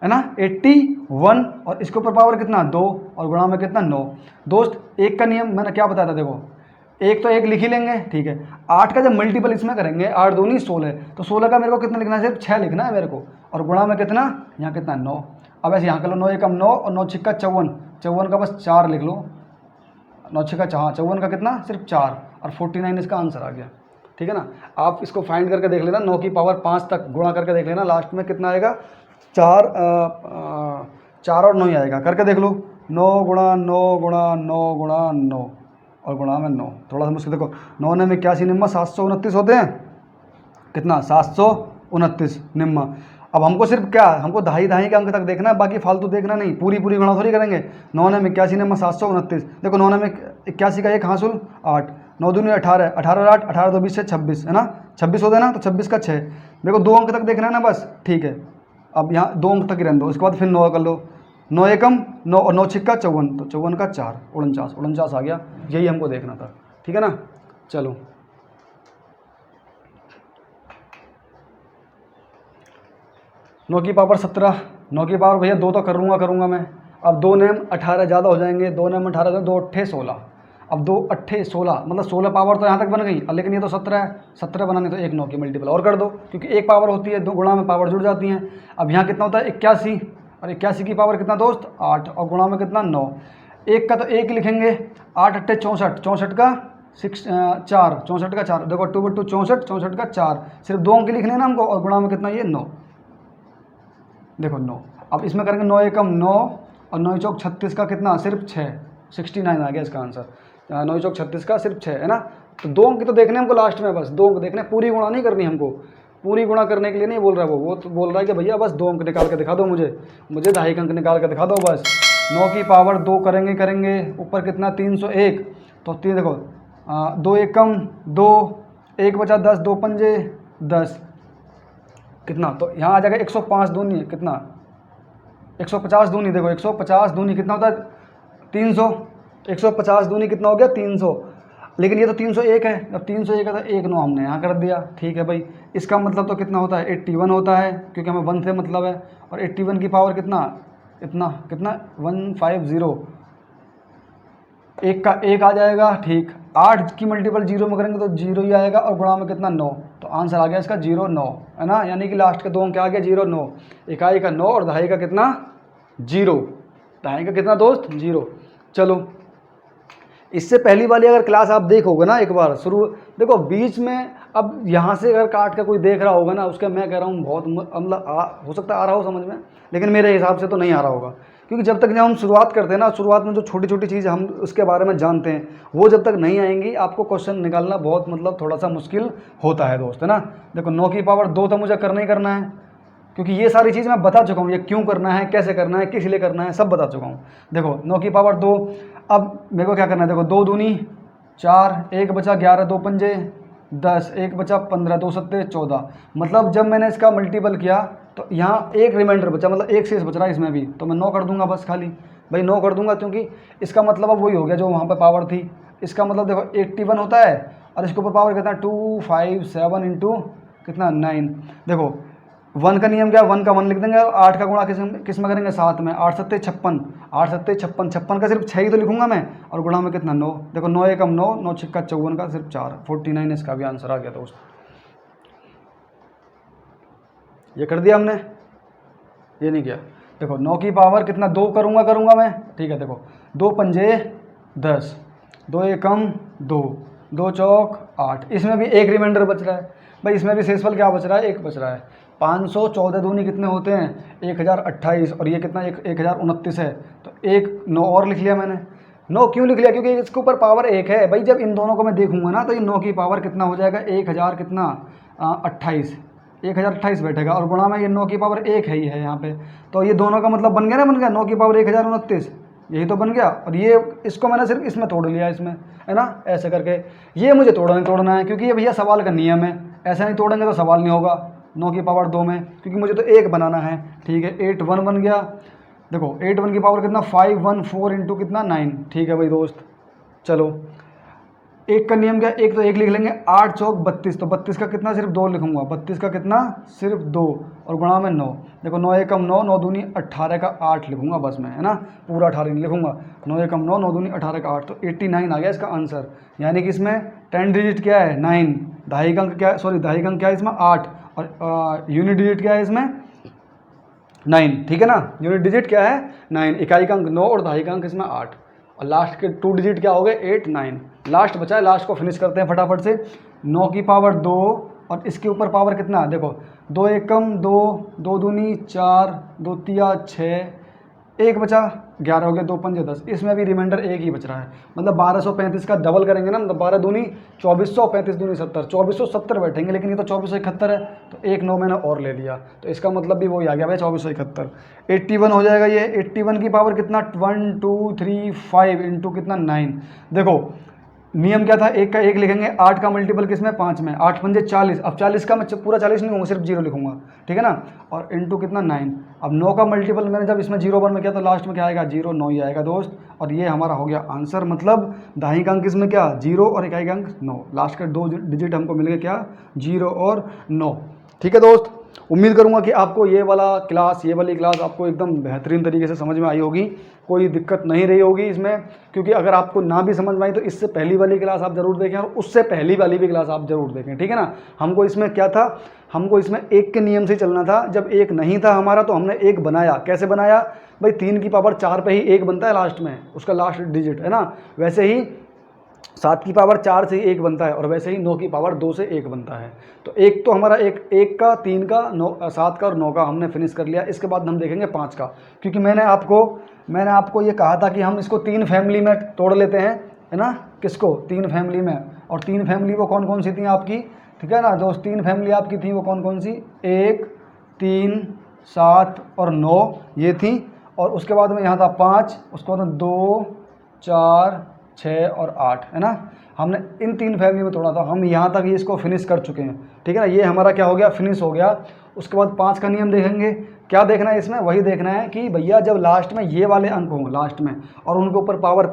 है ना, 81, और इसके ऊपर पावर कितना 2 और गुणा में कितना 9। दोस्त 1 का नियम मैंने क्या बताया था, देखो 1 तो 1 लिख ही लेंगे, ठीक है। 8 का जब मल्टीपल इसमें करेंगे 8 दूनी 16, तो 16 का मेरे को कितना लिखना है, सिर्फ 6 लिखना है मेरे को, और गुणा में कितना यहाँ कितना 9। अब ऐसे यहाँ कर लो, 9 एकम 9 और 9 छिक्का 54, 54 का बस 4 लिख लो, 9 छिक्का 54 का कितना सिर्फ 4, और 49 इसका आंसर आ गया, ठीक है ना। आप इसको फाइंड करके देख लेना, 9 की पावर 5 तक गुणा करके देख लेना, लास्ट में कितना आएगा 4 और 9 ही आएगा, करके देख लो, 9 गुणा 9 गुणा 9 गुणा 9 और गुणा में 9, थोड़ा सा मुश्किल, देखो 9 ने 81 निम्मा 729 होते हैं, कितना 729 निम्मा, अब हमको सिर्फ क्या, हमको दहाई दहाई के अंक तक देखना है, बाकी फालतू देखना नहीं, पूरी पूरी गणना थोड़ी करेंगे। 9 ने 81 ने 729, देखो 9 ने 81 का एक हासिल 8, 9 दूनी 18, 18 और 8, 18 2 20 से 26 है ना, 26 होता है ना, तो 26 का 6, देखो 2 अंक तक देखना है ना बस, ठीक है। अब यहाँ 2 अंक तक ही रहने दो, उसके बाद फिर 9 कर लो, 9 एकम 9 और 9 छिक्का 54, तो 54 का 4, 49 आ गया, यही हमको देखना था, ठीक है ना। चलो 9 की पावर 17, 9 की पावर भैया 2 तो करूँगा मैं। अब 2 नेम 18 ज़्यादा हो जाएंगे, 2 नेम 18, 2 अट्ठे 16, अब 2 अट्ठे 16 मतलब 16 पावर तो यहाँ तक बन गई, लेकिन ये तो 17 है, 17 बनाने तो एक 9 की मल्टीपल और कर दो, क्योंकि एक पावर होती है, 2 गुणा में पावर जुड़ जाती हैं। अब यहाँ कितना होता है 81, और 81 की पावर कितना दोस्त 8, और गुणा में कितना 9, एक का तो एक ही लिखेंगे, 8 अट्ठे 64, 64 का 4, 64 का 4, देखो 2 2 64, 64 का 4, सिर्फ 2 अंक लिखने ना हमको, और गुणा में कितना ये 9, देखो 9। अब इसमें करेंगे 9 एकम 9 और 9 चौक 36 का कितना सिर्फ 6, 69 आ गया इसका आंसर। 9 चौक 36 का सिर्फ 6 है ना, तो 2 अंक तो देखने हमको लास्ट में, बस 2 अंक देखने, पूरी गुणा नहीं करनी हमको, पूरी गुणा करने के लिए नहीं बोल रहा वो तो बोल रहा है कि भैया बस 2 अंक निकाल के दिखा दो, मुझे दहाई अंक निकाल के दिखा दो बस। 9 की पावर 2 करेंगे, ऊपर कितना 301, तो 3 देखो 2 एकम 2, 1 बचा 10, 2 पंजे 10, कितना, तो यहाँ आ जाएगा 105 दूनी कितना 150 दूनी, देखो 150 दूनी कितना होता है 300, 150 दूनी कितना हो गया 300, लेकिन ये तो 301 है, अब 301 है तो 1 9 हमने यहाँ कर दिया, ठीक है भाई। इसका मतलब तो कितना होता है 81 होता है, क्योंकि हमें 1 से मतलब है, और 81 की पावर कितना 150, एक का एक आ जाएगा, ठीक। 8 की मल्टीपल 0 में करेंगे तो 0 ही आएगा, और गुणा में कितना 9, तो आंसर आ गया इसका 0 9 है ना, यानी कि लास्ट के 2 अंक आ गया 0 9, इकाई का 9 और दहाई का कितना 0, दहाई का कितना दोस्त 0। चलो इससे पहली वाली अगर क्लास आप देखोगे ना एक बार शुरू, देखो बीच में, अब यहाँ से अगर काट के कोई देख रहा होगा ना, उसका मैं कह रहा हूँ बहुत मतलब हो सकता है आ रहा हो समझ में, लेकिन मेरे हिसाब से तो नहीं आ रहा होगा, क्योंकि जब तक हम शुरुआत करते हैं ना, शुरुआत में जो छोटी छोटी चीज़ हम उसके बारे में जानते हैं, वो जब तक नहीं आएंगी आपको क्वेश्चन निकालना बहुत मतलब थोड़ा सा मुश्किल होता है दोस्त, है ना। देखो 9 की पावर 2 तो मुझे करना ही करना है, क्योंकि ये सारी चीज़ मैं बता चुका हूँ, ये क्यों करना है, कैसे करना है, किस लिए करना है, सब बता चुका हूँ। देखो 9 की पावर 2, अब मेरे को क्या करना है, देखो 2 दूनी 4, 1 बचा 11, 2 पंजे 10, 1 बचा 15, 2 सत्ते 14, मतलब जब मैंने इसका मल्टीपल किया तो यहाँ एक रिमाइंडर बचा, मतलब एक शेष बच रहा है इसमें भी, तो मैं 9 कर दूंगा बस, खाली भाई 9 कर दूंगा, क्योंकि इसका मतलब अब वही हो गया जो वहाँ पर पावर थी। इसका मतलब देखो 81 होता है, और इसके ऊपर पावर कितना 257 इंटू कितना 9, देखो 1 का नियम क्या, 1 का 1 लिख देंगे, और 8 का गुणा किस में करेंगे 7 में, 8 सत्ते 56, 8 सत्ते 56, 56 का सिर्फ 6 ही तो लिखूंगा मैं, और गुणा में कितना 9, देखो 9 एकम 9, 9 छिक्का 54 का सिर्फ 4, 49 इसका भी आंसर आ गया दोस्त। ये कर दिया हमने, ये नहीं किया। देखो 9 की पावर कितना 2 करूंगा मैं, ठीक है। देखो 2 पंजे 10, 2 एकम 2, 2 चौक 8, इसमें भी एक रिमाइंडर बच रहा है भाई, इसमें भी शेषफल क्या बच रहा है, एक बच रहा है। 514 दूनी कितने होते हैं 1028, और ये कितना 1029 है, तो एक 9 और लिख लिया मैंने। 9 क्यों लिख लिया, क्योंकि इसके ऊपर पावर 1 है भाई, जब इन दोनों को मैं देखूंगा ना, तो ये 9 की पावर कितना हो जाएगा 1000 कितना 28, 1028 बैठेगा, और गुणा में ये 9 की पावर 1 है ही है यहाँ पे, तो ये दोनों का मतलब बन गया ना, बन गया 9 की पावर 1029, यही तो बन गया। और ये इसको मैंने सिर्फ इसमें तोड़ लिया, इसमें है ना, ऐसे करके। ये मुझे तोड़ना है, क्योंकि ये भैया सवाल का नियम है, ऐसा नहीं तोड़ेंगे तो सवाल नहीं होगा 9 की पावर 2 में, क्योंकि मुझे तो 1 बनाना है, ठीक है। 8 1 बन गया, देखो 8 1 की पावर कितना 514 इंटू कितना 9, ठीक है भाई दोस्त। चलो एक का नियम क्या, एक तो एक लिख लेंगे, 8 चौक 32, तो 32 का कितना सिर्फ 2 लिखूंगा, 32 का कितना सिर्फ 2, और गुणा में 9, देखो 9 एकम 9, 9 दूनी 18 का 8 लिखूंगा बस मैं, है ना, पूरा 18 नहीं लिखूंगा, 9 एकम 9, 9 दूनी 18 का 8, तो 89 आ गया इसका आंसर। यानी कि इसमें 10 डिजिट क्या है 9, दहाई का अंक क्या है, सॉरी दहाई का अंक क्या है इसमें 8, और यूनिट डिजिट क्या है इसमें 9, ठीक है ना, यूनिट डिजिट क्या है 9, इकाई का अंक 9 और दहाई का अंक इसमें 8, और लास्ट के 2 डिजिट क्या हो गए 8 9, लास्ट बचा है, लास्ट को फिनिश करते हैं फटाफट से। 9 की पावर 2, और इसके ऊपर पावर कितना, देखो 2 एकम 2, 2 दूनी 4, 2 तिया 6, एक बचा, 11 हो गया, 2 पंजे 10, इसमें भी रिमाइंडर एक ही बच रहा है। मतलब 1235 का डबल करेंगे ना, मतलब 12 दूनी 2400, 35 दूनी 70, 2470 बैठेंगे, लेकिन ये तो 2471 है, तो एक 9 मैंने और ले लिया, तो इसका मतलब भी वही आ गया भाई 2471। 81 हो जाएगा ये। 81 की पावर कितना, 1 2 3 5 इंटू कितना 9। देखो नियम क्या था, एक का एक लिखेंगे, 8 का मल्टीपल किसमें, 5 में, 8 पंजे 40, अब 40 का मैं पूरा 40 नहीं लूँगा, सिर्फ 0 लिखूंगा, ठीक है ना, और इंटू कितना 9। अब 9 का मल्टीपल मैंने जब इसमें 0 1 में किया तो लास्ट में क्या आएगा, 0 9 ही आएगा दोस्त, और ये हमारा हो गया आंसर। मतलब दहाई का अंक इसमें क्या, 0 और इकाई का अंक 9, लास्ट का 2 डिजिट हमको मिल गए क्या, 0 और 9। ठीक है दोस्त, उम्मीद करूंगा कि आपको ये वाली क्लास आपको एकदम बेहतरीन तरीके से समझ में आई होगी, कोई दिक्कत नहीं रही होगी इसमें, क्योंकि अगर आपको ना भी समझ में आई तो इससे पहली वाली क्लास आप ज़रूर देखें, और उससे पहली वाली भी क्लास आप ज़रूर देखें, ठीक है ना। हमको इसमें क्या था, हमको इसमें एक के नियम से चलना था। जब एक नहीं था हमारा तो हमने एक बनाया। कैसे बनाया भाई, 3 की पावर 4 पे ही एक बनता है लास्ट में, उसका लास्ट डिजिट है ना, वैसे ही 7 की पावर 4 से ही एक बनता है, और वैसे ही 9 की पावर 2 से एक बनता है। तो एक तो हमारा एक का, 3 का, 9 7 का और 9 का हमने फिनिश कर लिया। इसके बाद हम देखेंगे 5 का, क्योंकि मैंने आपको ये कहा था कि हम इसको 3 फैमिली में तोड़ लेते हैं, है ना। किसको, 3 फैमिली में, और 3 फैमिली वो कौन कौन सी थी आपकी, ठीक है ना दोस्त, 3 फैमिली आपकी थी वो कौन कौन सी, 1 3 7 और 9 ये थी, और उसके बाद में यहाँ था 5, उसके बाद में 2 4 6 और 8, है ना। हमने इन 3 फैमिली में तोड़ा था, हम यहाँ तक ये इसको फिनिश कर चुके हैं, ठीक है ना। ये हमारा क्या हो गया, फिनिश हो गया। उसके बाद 5 का नियम देखेंगे। क्या देखना है इसमें, वही देखना है कि भैया जब लास्ट में ये वाले अंक हों लास्ट में, और उनके ऊपर पावर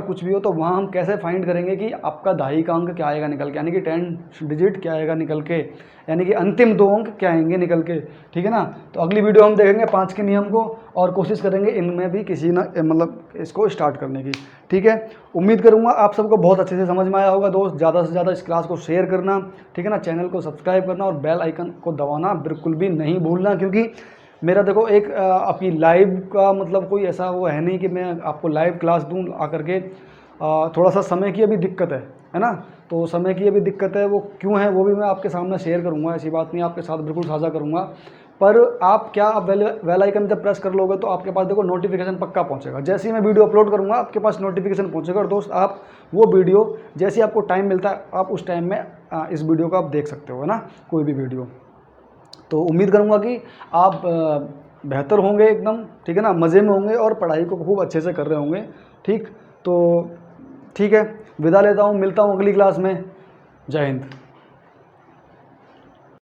कुछ भी हो, तो वहाँ हम कैसे फाइंड करेंगे कि आपका दहाई का अंक क्या आएगा निकल के, यानी कि 10 डिजिट क्या आएगा निकल के, यानी कि अंतिम 2 अंक क्या आएंगे निकल के, ठीक है ना। तो अगली वीडियो हम देखेंगे 5 के नियम को, और कोशिश करेंगे इनमें भी किसी ना मतलब इसको स्टार्ट करने की, ठीक है। उम्मीद करूँगा आप सबको बहुत अच्छे से समझ में आया होगा दोस्त। ज़्यादा से ज़्यादा इस क्लास को शेयर करना, ठीक है ना, चैनल को सब्सक्राइब करना, और बेल आइकन को दबाना बिल्कुल भी नहीं भूलना, क्योंकि मेरा देखो एक आपकी लाइव का मतलब कोई ऐसा वो है नहीं कि मैं आपको लाइव क्लास दूँ आकर के। थोड़ा सा समय की अभी दिक्कत है ना, तो समय की अभी दिक्कत है, वो क्यों है वो भी मैं आपके सामने शेयर करूँगा, ऐसी बात नहीं, आपके साथ बिल्कुल साझा करूँगा। पर आप क्या, आप बेल आइकन जब प्रेस कर लोगे तो आपके पास देखो नोटिफिकेशन पक्का पहुँचेगा। जैसे ही मैं वीडियो अपलोड करूँगा आपके पास नोटिफिकेशन पहुँचेगा, और दोस्त आप वो वीडियो जैसे आपको टाइम मिलता है आप उस टाइम में इस वीडियो को आप देख सकते हो, है ना, कोई भी वीडियो। तो उम्मीद करूँगा कि आप बेहतर होंगे एकदम, ठीक है ना, मज़े में होंगे और पढ़ाई को खूब अच्छे से कर रहे होंगे, ठीक। तो ठीक है, विदा लेता हूँ, मिलता हूँ अगली क्लास में। जय हिंद।